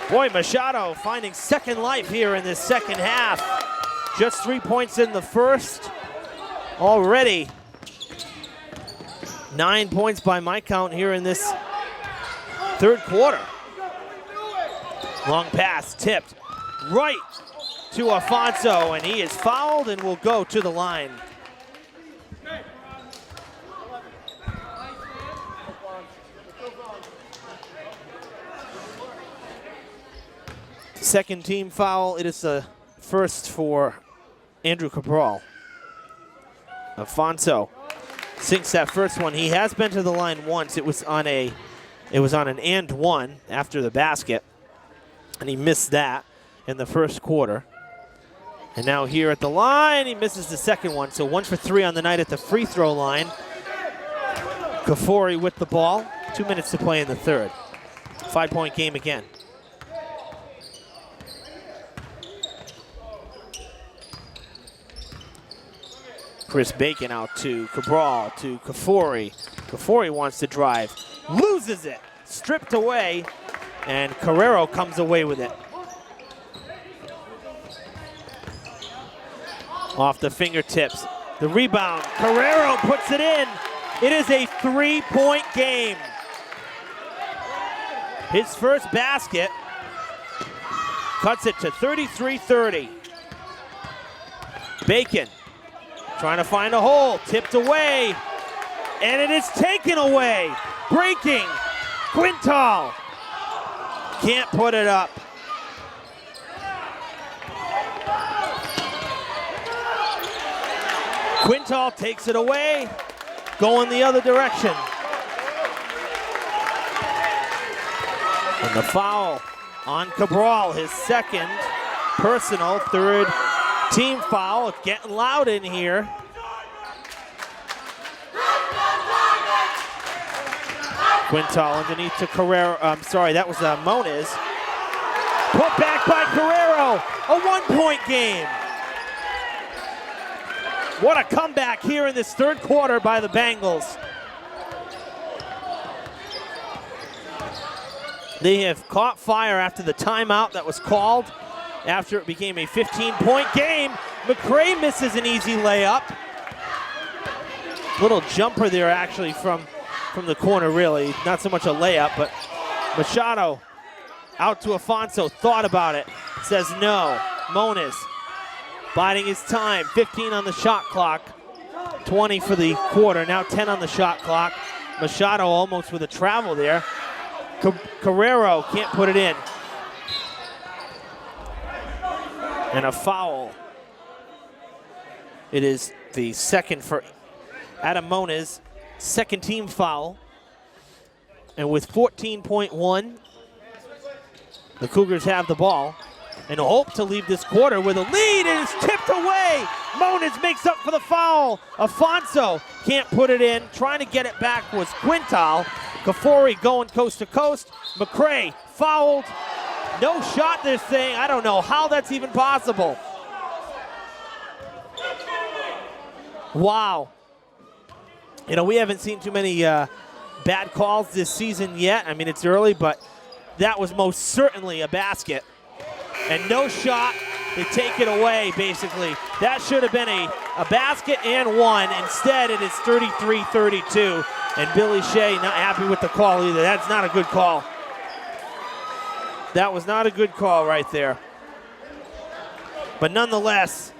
Boy, Machado finding second life here in this second half. Just 3 points in the first already. 9 points by my count here in this third quarter. Long pass tipped right to Afonso, and he is fouled and will go to the line. Second team foul. It is the first for Andrew Cabral. Afonso sinks that first one. He has been to the line once. It was on an and one after the basket, and he missed that in the first quarter. And now here at the line, he misses the second one. So 1 for 3 on the night at the free throw line. Kafori with the ball. 2 minutes to play in the third. 5-point game again. Chris Bacon out to Cabral, to Kafori. Kafori wants to drive, loses it, stripped away, and Carrero comes away with it. Off the fingertips, the rebound, Carrero puts it in. It is a 3-point game. His first basket cuts it to 33-30. Bacon trying to find a hole, tipped away, and it is taken away. Breaking, Quintal can't put it up. Quintal takes it away, going the other direction. And the foul on Cabral, his second personal, third team foul. It's getting loud in here. Quintal underneath to Carrero. I'm sorry, that was Moniz. Put back by Carrero. A 1-point game. What a comeback here in this third quarter by the Bengals. They have caught fire after the timeout that was called after it became a 15-point game. McCray misses an easy layup. Little jumper there actually from the corner, really. Not so much a layup, but Machado out to Afonso, thought about it, says no. Moniz biding his time, 15 on the shot clock, 20 for the quarter, now 10 on the shot clock. Machado almost with a travel there. Carrero can't put it in. And a foul. It is the second for Adam Moniz, second team foul. And with 14.1, the Cougars have the ball and hope to leave this quarter with a lead. It is tipped away. Moniz makes up for the foul. Afonso can't put it in. Trying to get it back was Quintal. Kafori going coast to coast. McCray fouled. No shot this thing. I don't know how that's even possible. Wow. You know, we haven't seen too many bad calls this season yet. I mean, it's early, but that was most certainly a basket. And no shot. They take it away, basically. That should have been a basket and one. Instead, it is 33-32. And Billy Shea not happy with the call either. That's not a good call. That was not a good call right there. But nonetheless,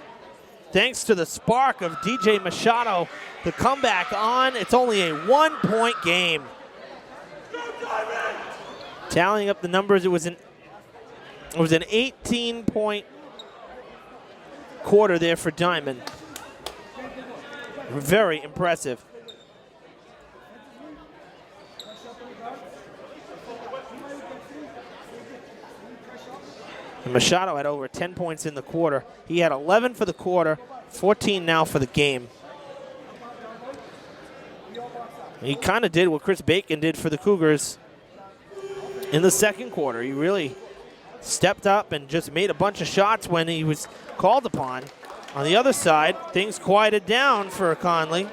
thanks to the spark of DJ Machado, the comeback on. It's only a 1-point game. Tallying up the numbers, it was an 18-point quarter there for Diman. Very impressive. And Machado had over 10 points in the quarter. He had 11 for the quarter, 14 now for the game. He kind of did what Chris Bacon did for the Cougars in the second quarter. He really stepped up and just made a bunch of shots when he was called upon. On the other side, things quieted down for Connolly.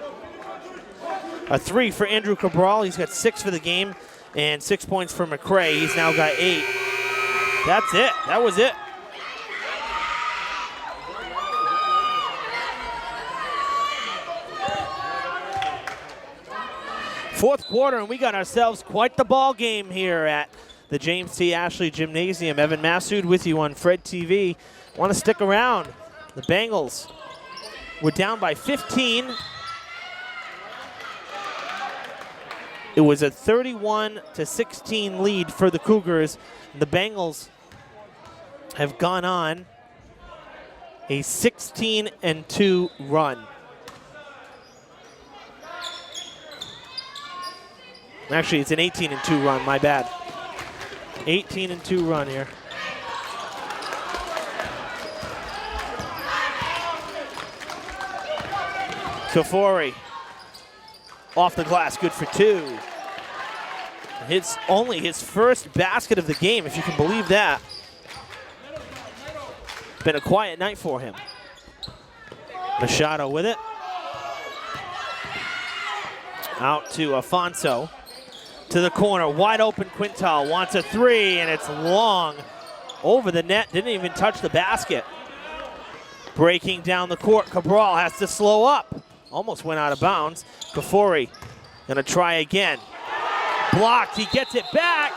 A 3 for Andrew Cabral. He's got 6 for the game, and 6 points for McCray. He's now got 8. That's it. That was it. Fourth quarter, and we got ourselves quite the ball game here at the James T. Ashley Gymnasium. Evan Massoud with you on Fred TV. Want to stick around. The Bengals were down by 15. It was a 31-16 lead for the Cougars. The Bengals have gone on a 16-2 run. Actually, it's an 18-2 run, my bad. 18-2 run here. Kafori off the glass, good for 2. It's only his first basket of the game, if you can believe that. Been a quiet night for him. Machado with it. Out to Afonso. To the corner, wide open Quintal. Wants a three, and it's long. Over the net, didn't even touch the basket. Breaking down the court, Cabral has to slow up. Almost went out of bounds. Kafori gonna try again. Blocked, he gets it back.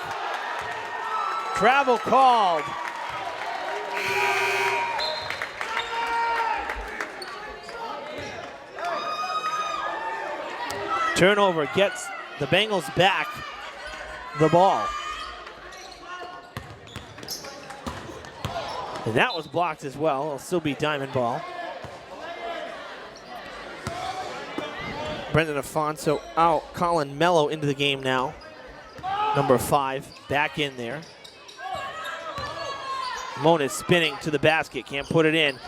Travel called. Turnover gets the Bengals back the ball. And that was blocked as well. It'll still be Diamond ball. Brendan Afonso out. Colin Mello into the game now. Number 5 back in there. Moniz spinning to the basket. Can't put it in.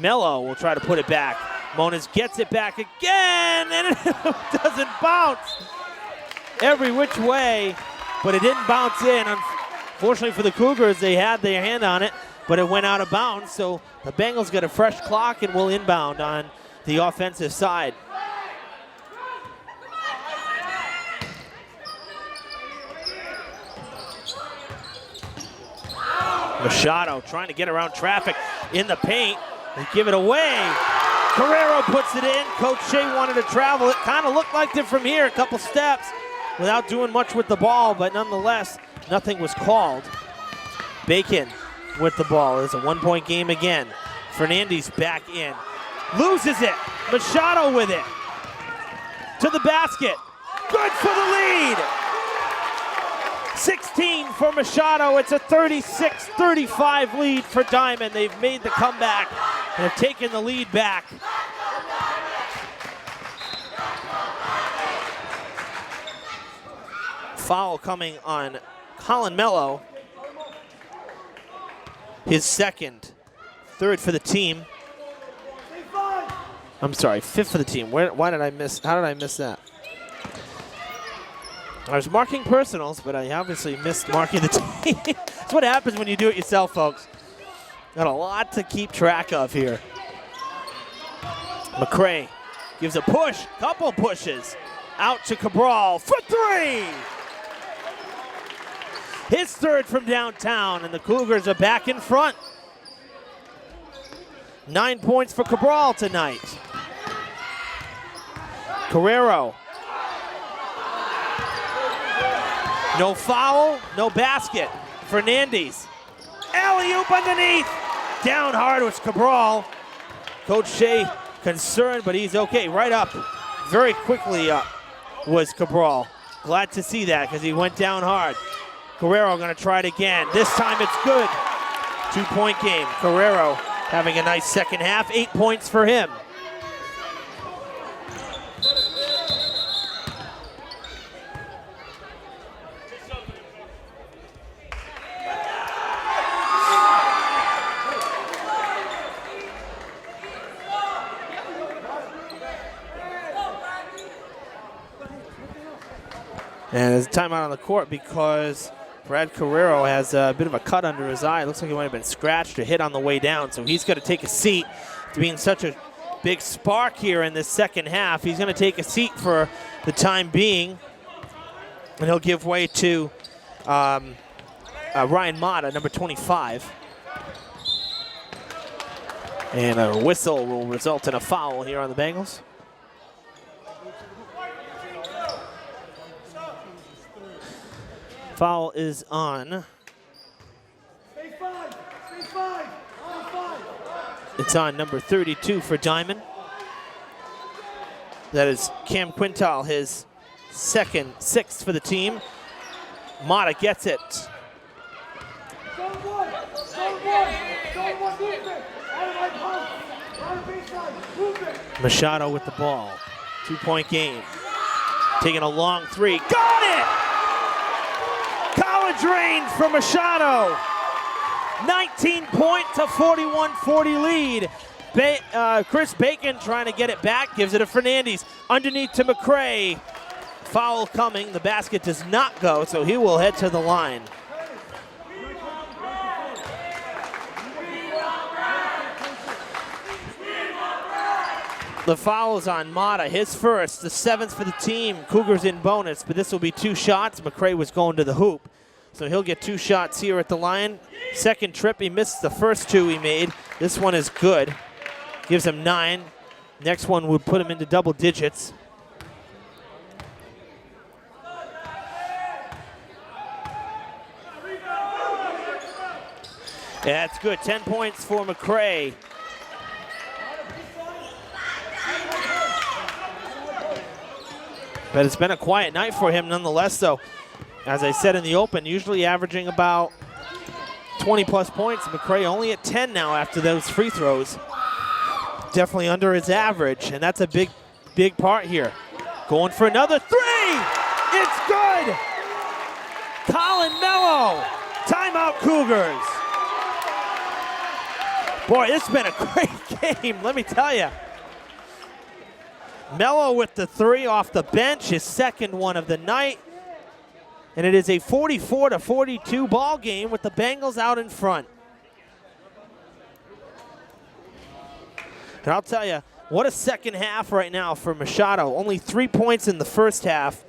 Mello will try to put it back. Moniz gets it back again, and it doesn't bounce every which way, but it didn't bounce in. Unfortunately for the Cougars, they had their hand on it, but it went out of bounds, so the Bengals get a fresh clock and will inbound on the offensive side. Machado trying to get around traffic in the paint. They give it away. Carrero puts it in. Coach Shea wanted to travel it. Kind of looked like it from here, a couple steps without doing much with the ball, but nonetheless, nothing was called. Bacon with the ball. It's a 1-point game again. Fernandez back in. Loses it. Machado with it. To the basket. Good for the lead. 16 for Machado. It's a 36-35 lead for Diamond. They've made the comeback and have taken the lead back. Foul coming on Colin Mello. His second. Third for the team. I'm sorry, 5th for the team. Why did I miss? How did I miss that? I was marking personals, but I obviously missed marking the team. That's what happens when you do it yourself, folks. Got a lot to keep track of here. McCray gives a push, couple pushes. Out to Cabral for 3. His third from downtown, and the Cougars are back in front. 9 points for Cabral tonight. Carrero. No foul, no basket. Fernandez. Alley-oop underneath. Down hard was Cabral. Coach Shea concerned, but he's okay. Right up, very quickly up was Cabral. Glad to see that because he went down hard. Carrero gonna try it again. This time it's good. 2-point game. Carrero having a nice second half. 8 points for him. And there's a timeout on the court because Brad Carrero has a bit of a cut under his eye. It looks like he might have been scratched or hit on the way down, so he's going to take a seat. To being such a big spark here in this second half, he's going to take a seat for the time being, and he'll give way to Ryan Mata, number 25. And a whistle will result in a foul here on the Bengals. Foul is on. It's on number 32 for Diamond. That is Cam Quintal, his second, 6th for the team. Mata gets it. Machado with the ball. 2-point game. Taking a long 3. Got it! College range for Machado. 19-point to 41-40 lead. Chris Bacon trying to get it back. Gives it to Fernandez. Underneath to McCray. Foul coming. The basket does not go, so he will head to the line. The foul is on Mata, his first, the 7th for the team. Cougars in bonus, but this will be 2 shots. McCray was going to the hoop, so he'll get 2 shots here at the line. Second trip, he missed the first 2 he made. This one is good. Gives him 9. Next one would put him into double digits. That's good, 10 points for McCray. But it's been a quiet night for him nonetheless, though. As I said in the open, usually averaging about 20-plus points. McCray only at 10 now after those free throws. Definitely under his average, and that's a big, big part here. Going for another 3! It's good! Colin Mello, timeout Cougars. Boy, this has been a great game, let me tell you. Mello with the 3 off the bench, his second one of the night. And it is a 44-42 ball game with the Bengals out in front. And I'll tell you, what a second half right now for Machado. Only 3 points in the first half.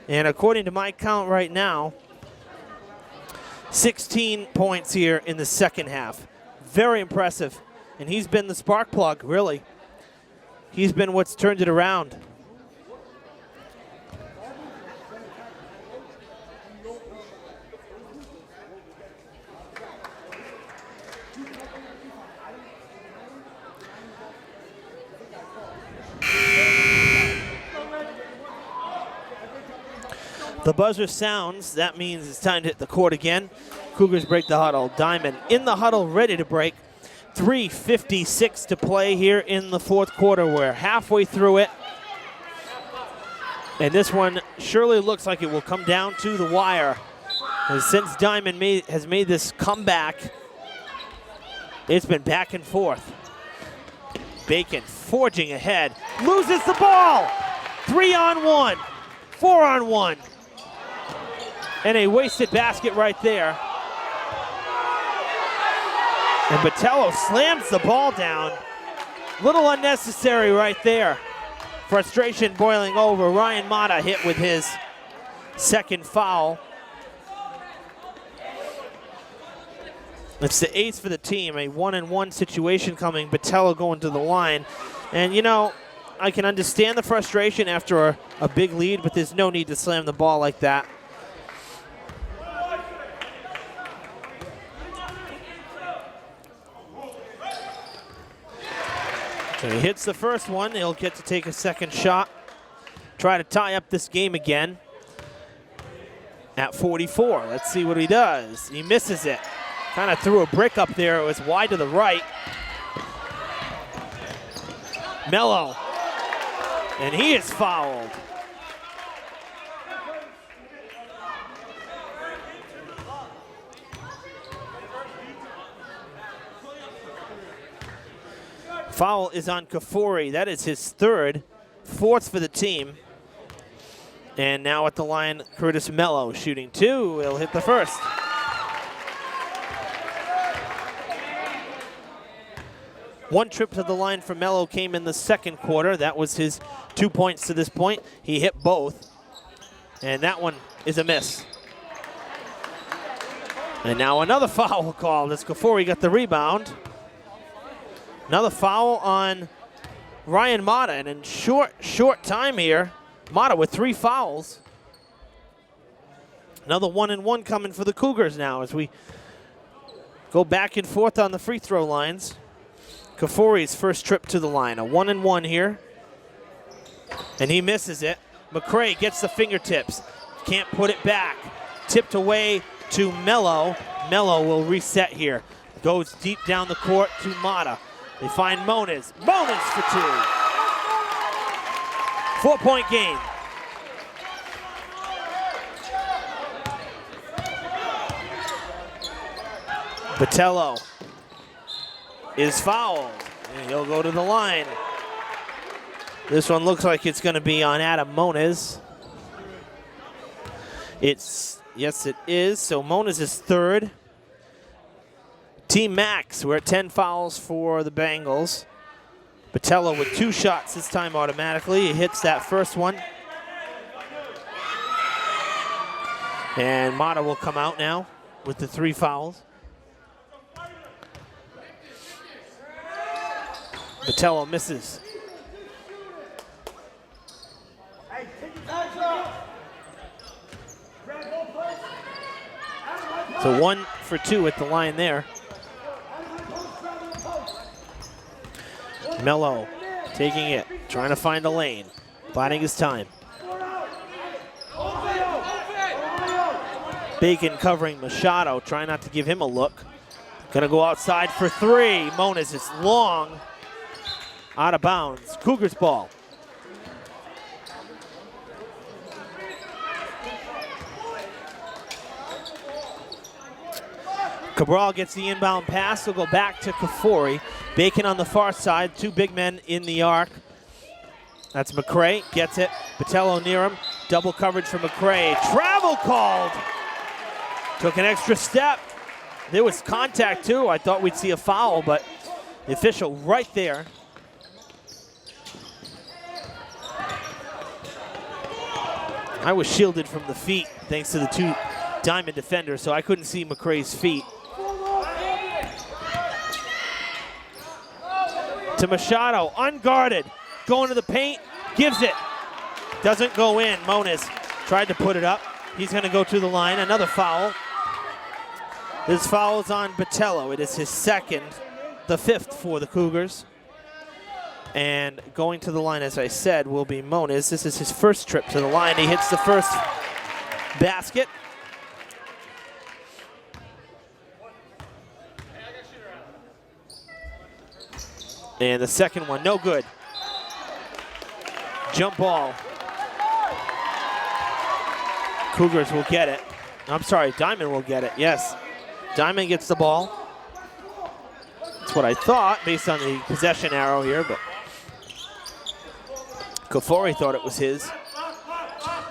And according to my count right now, 16 points here in the second half. Very impressive. And he's been the spark plug, really. He's been what's turned it around. The buzzer sounds. That means it's time to hit the court again. Cougars break the huddle. Diman in the huddle, ready to break. 3:56 to play here in the fourth quarter. We're halfway through it. And this one surely looks like it will come down to the wire. And since Diman has made this comeback, it's been back and forth. Bacon forging ahead. Loses the ball. 3-on-1. 4-on-1. And a wasted basket right there. And Botello slams the ball down. Little unnecessary right there. Frustration boiling over. Ryan Mata hit with his second foul. It's the 8th for the team. A 1-and-1 situation coming. Botello going to the line. And, you know, I can understand the frustration after a big lead, but there's no need to slam the ball like that. So he hits the first one. He'll get to take a second shot. Try to tie up this game again at 44. Let's see what he does. He misses it. Kind of threw a brick up there. It was wide to the right. Mello. And he is fouled. Foul is on Kafori. That is his third, 4th for the team. And now at the line, Curtis Mello shooting 2. He'll hit the first. One trip to the line for Mello came in the second quarter. That was his 2 points to this point. He hit both. And that one is a miss. And now another foul call. As Kafori got the rebound. Another foul on Ryan Mata. And in short time here, Mata with 3 fouls. Another 1-and-1 coming for the Cougars now as we go back and forth on the free throw lines. Kafori's first trip to the line, a 1-and-1 here. And he misses it. McCray gets the fingertips. Can't put it back. Tipped away to Mello. Mello will reset here. Goes deep down the court to Mata. They find Moniz. Moniz for 2. 4-point game. Botello is fouled, and he'll go to the line. This one looks like it's going to be on Adam Moniz. Yes, it is. So Moniz is third. Team max, we're at 10 fouls for the Bengals. Botello with 2 shots this time automatically. He hits that first one. And Mata will come out now with the 3 fouls. Botello misses. So 1 for 2 at the line there. Mello taking it, trying to find a lane, biding his time. Bacon covering Machado, trying not to give him a look. Gonna go outside for 3. Moniz is long, out of bounds. Cougars ball. Cabral gets the inbound pass. He'll go back to Kafori. Bacon on the far side. 2 big men in the arc. That's McCray. Gets it. Botello near him. Double coverage for McCray. Travel called. Took an extra step. There was contact too. I thought we'd see a foul, but the official right there. I was shielded from the feet thanks to the 2 Diamond defenders, so I couldn't see McCray's feet. To Machado, unguarded, going to the paint, gives it. Doesn't go in. Moniz tried to put it up. He's going to go to the line. Another foul. This foul is on Botello. It is his 2nd, the 5th for the Cougars. And going to the line, as I said, will be Moniz. This is his 1st trip to the line. He hits the first basket. And the second one, no good. Jump ball. Cougars will get it. I'm sorry, Diamond will get it, yes. Diamond gets the ball. That's what I thought based on the possession arrow here, but Kafori thought it was his,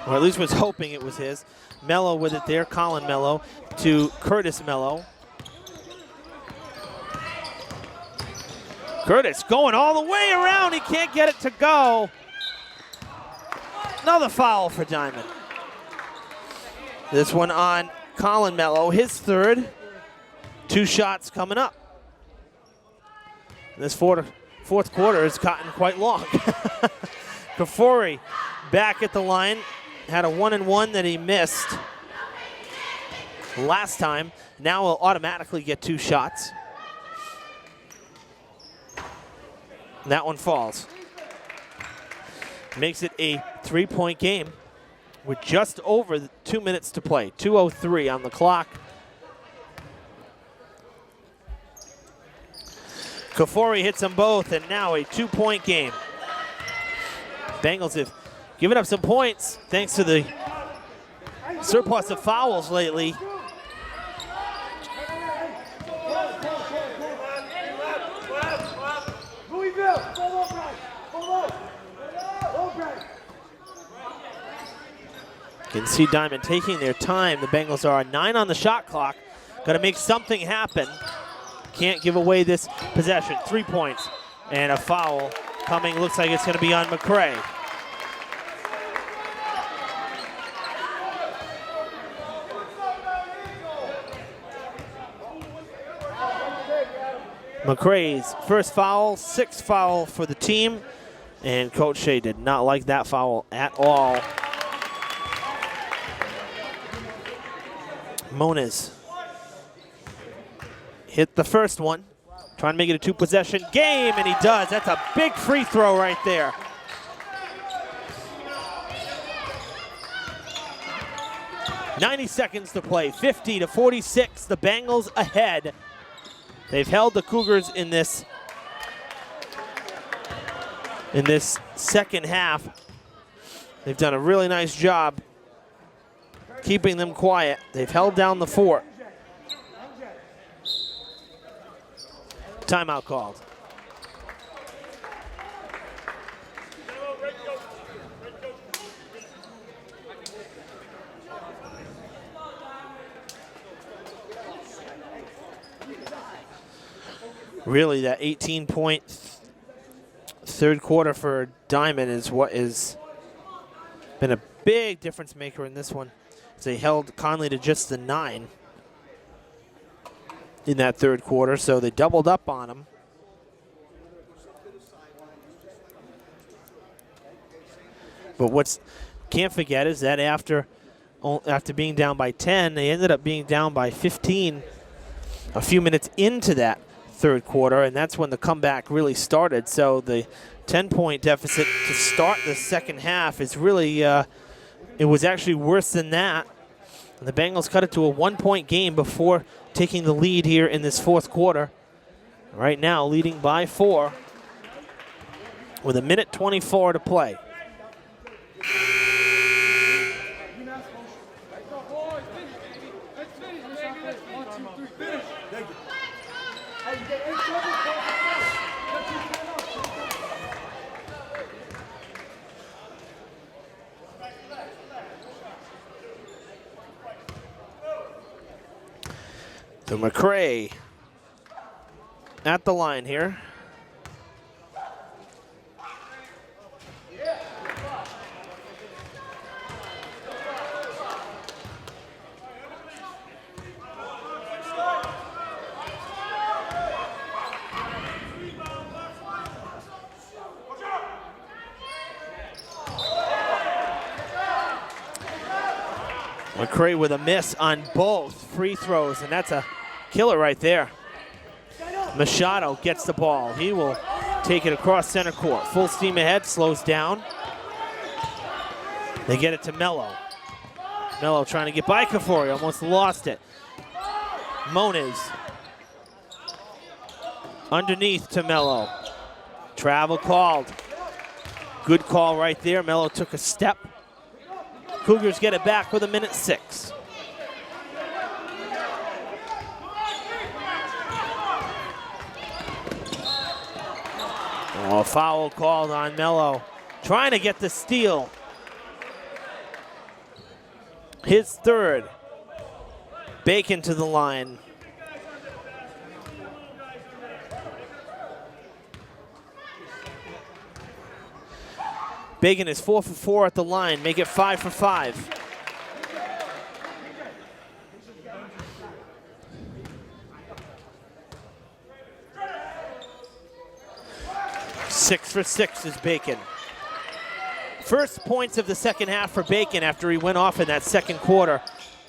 or at least was hoping it was his. Mello with it there, Colin Mello to Curtis Mello. Curtis going all the way around. He can't get it to go. Another foul for Diamond. This one on Colin Mello, his 3rd. 2 shots coming up. This fourth quarter has gotten quite long. Kafori back at the line. Had a 1-and-1 that he missed last time. Now he'll automatically get 2 shots. That one falls. Makes it a 3-point game with just over 2 minutes to play. 2:03 on the clock. Kafori hits them both, and now a 2-point game. Bengals have given up some points thanks to the surplus of fouls lately. You can see Diamond taking their time. The Bengals are 9 on the shot clock. Got to make something happen. Can't give away this possession. 3 points and a foul coming. Looks like it's going to be on McCray. McCray's first foul, 6th foul for the team, and Coach Shea did not like that foul at all. Moniz hit the first one, trying to make it a 2-possession game, and he does. That's a big free throw right there. .90 seconds to play, 50-46, the Bengals ahead. They've held the Cougars in this second half. They've done a really nice job keeping them quiet. They've held down the fort. Timeout called. Really, that 18-point Third quarter for Diman is what is been a big difference maker in this one. As they held Connolly to just the 9 in that third quarter, so they doubled up on him. But what's can't forget is that after being down by 10, they ended up being down by 15 a few minutes into that third quarter, and that's when the comeback really started. So the 10-point deficit to start the second half is really, it was actually worse than that. And the Bengals cut it to a 1-point game before taking the lead here in this fourth quarter. Right now, leading by 4 with 1:24 to play. So McCray at the line here. McCray with a miss on both free throws, and that's a killer right there. Machado gets the ball. He will take it across center court. Full steam ahead, slows down. They get it to Mello. Mello trying to get by Kafori, almost lost it. Moniz. Underneath to Mello. Travel called. Good call right there. Mello took a step. Cougars get it back with 1:06. Oh, foul called on Mello. Trying to get the steal. His third. Bacon to the line. Bacon is 4 for 4 at the line. Make it 5 for 5. Six for 6 is Bacon. First points of the second half for Bacon after he went off in that second quarter.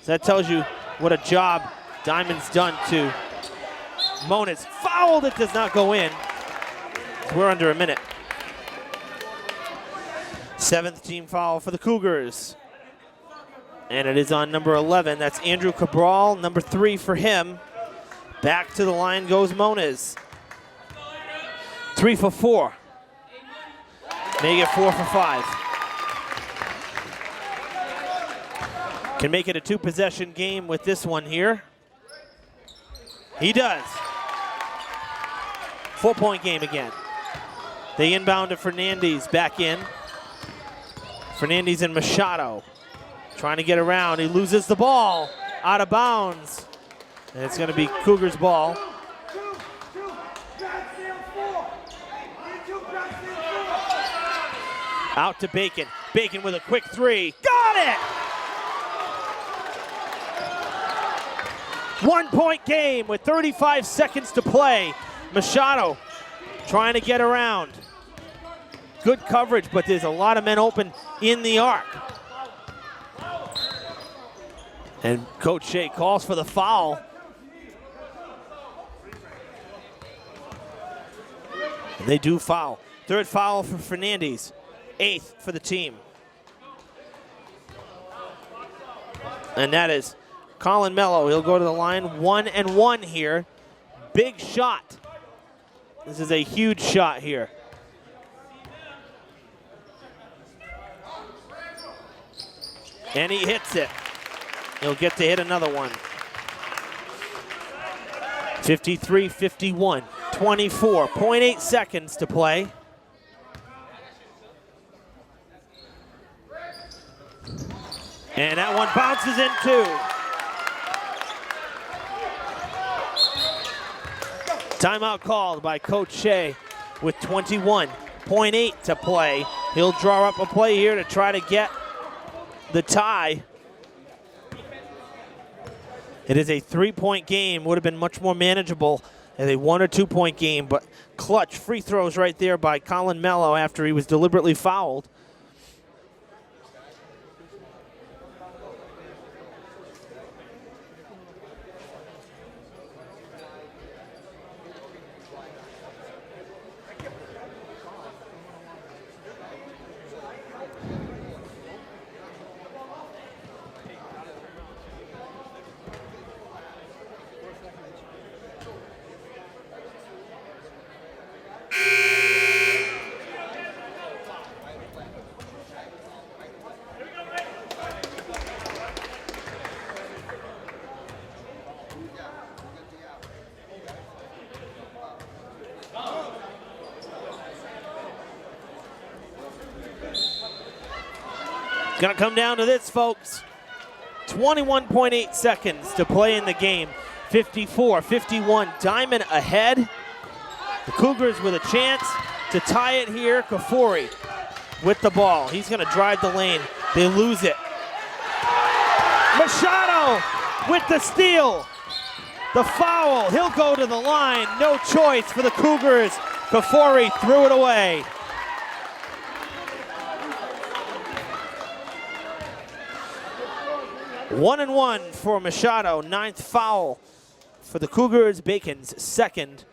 So that tells you what a job Diman's done to Moniz. Fouled, it does not go in. We're under a minute. 7th team foul for the Cougars. And it is on number 11. That's Andrew Cabral, number 3 for him. Back to the line goes Moniz. 3 for 4. Make it 4 for 5. Can make it a 2-possession game with this one here. He does. 4-point game again. They inbound to Fernandez, back in. Fernandez and Machado trying to get around. He loses the ball out of bounds. And it's going to be Cougars' ball. Out to Bacon. Bacon with a quick 3. Got it! 1-point game with 35 seconds to play. Machado trying to get around. Good coverage, but there's a lot of men open in the arc. And Coach Shea calls for the foul. And they do foul. Third foul for Fernandez. 8th for the team. And that is Colin Mello. He'll go to the line 1-1 here. Big shot. This is a huge shot here. And he hits it. He'll get to hit another one. 53-51, 24.8 seconds to play. And that one bounces in too. Timeout called by Coach Shea with 21 .8 to play. He'll draw up a play here to try to get the tie. It is a 3-point game. Would have been much more manageable as a 1 or 2 point game, but clutch free throws right there by Colin Mello after he was deliberately fouled. Gonna come down to this, folks. 21.8 seconds to play in the game. 54-51, Diman ahead. The Cougars with a chance to tie it here. Kafuri with the ball. He's gonna drive the lane. They lose it. Machado with the steal. The foul, he'll go to the line. No choice for the Cougars. Kafuri threw it away. One and one for Machado, 9th foul for the Cougars. Bacon's second,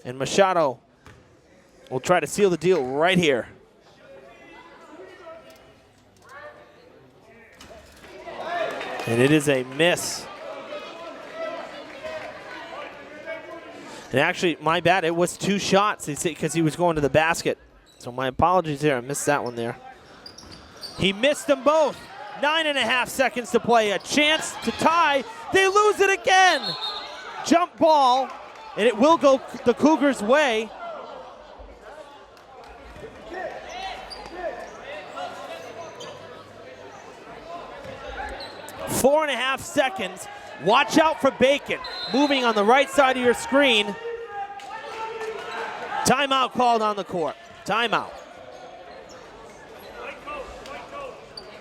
and Machado will try to seal the deal right here. And it is a miss. And actually, my bad, it was 2 shots because he was going to the basket. So my apologies there, I missed that one there. He missed them both. 9.5 seconds to play, a chance to tie. They lose it again. Jump ball, and it will go the Cougars' way. Four and a half seconds. Watch out for Bacon. Moving on the right side of your screen. Timeout called on the court. Timeout.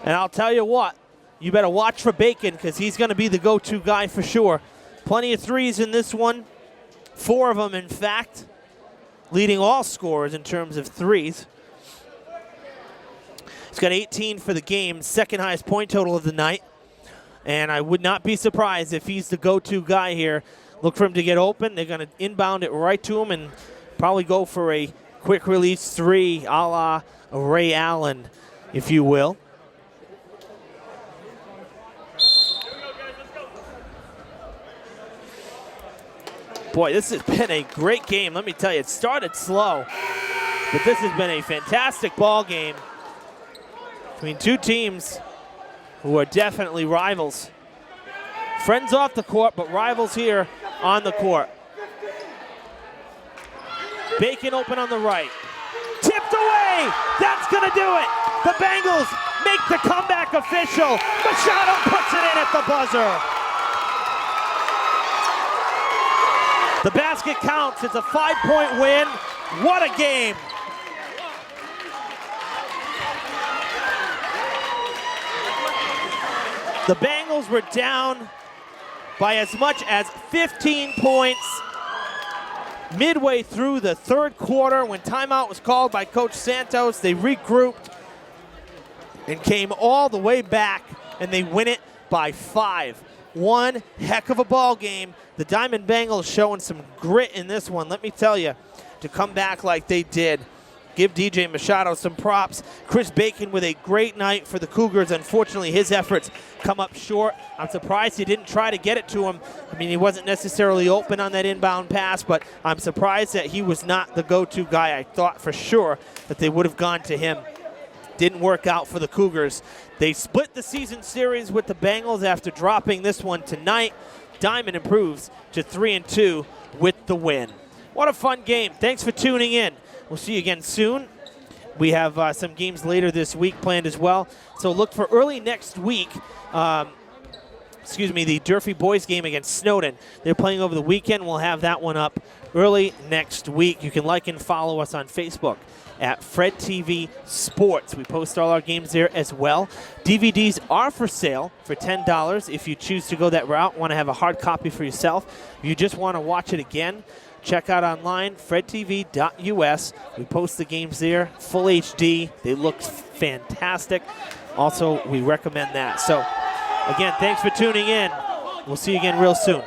And I'll tell you what, you better watch for Bacon because he's going to be the go-to guy for sure. Plenty of threes in this one. 4 of them, in fact, leading all scorers in terms of threes. He's got 18 for the game, second highest point total of the night. And I would not be surprised if he's the go-to guy here. Look for him to get open. They're going to inbound it right to him and probably go for a quick release 3 a la Ray Allen, if you will. Boy, this has been a great game. Let me tell you, it started slow, but this has been a fantastic ball game between 2 teams who are definitely rivals. Friends off the court, but rivals here on the court. Bacon open on the right. Tipped away! That's gonna do it! The Bengals make the comeback official. Machado puts it in at the buzzer. The basket counts. It's a 5-point win. What a game. The Bengals were down by as much as 15 points midway through the third quarter when timeout was called by Coach Santos. They regrouped and came all the way back, and they win it by 5. One heck of a ball game. The Diamond Bengals showing some grit in this one, let me tell you, to come back like they did. Give DJ Machado some props. Chris Bacon with a great night for the Cougars. Unfortunately, his efforts come up short. I'm surprised he didn't try to get it to him. I mean, he wasn't necessarily open on that inbound pass, but I'm surprised that he was not the go-to guy. I thought for sure that they would have gone to him. Didn't work out for the Cougars. They split the season series with the Bengals after dropping this one tonight. Diamond improves to 3-2 with the win. What a fun game. Thanks for tuning in. We'll see you again soon. We have some games later this week planned as well. So look for early next week, the Durfee boys game against Snowden. They're playing over the weekend. We'll have that one up early next week. You can like and follow us on Facebook at Fred TV Sports. We post all our games there as well. DVDs are for sale for $10 if you choose to go that route, want to have a hard copy for yourself. If you just want to watch it again, check out online, fredtv.us. We post the games there, full HD. They look fantastic. Also, we recommend that. So, again, thanks for tuning in. We'll see you again real soon.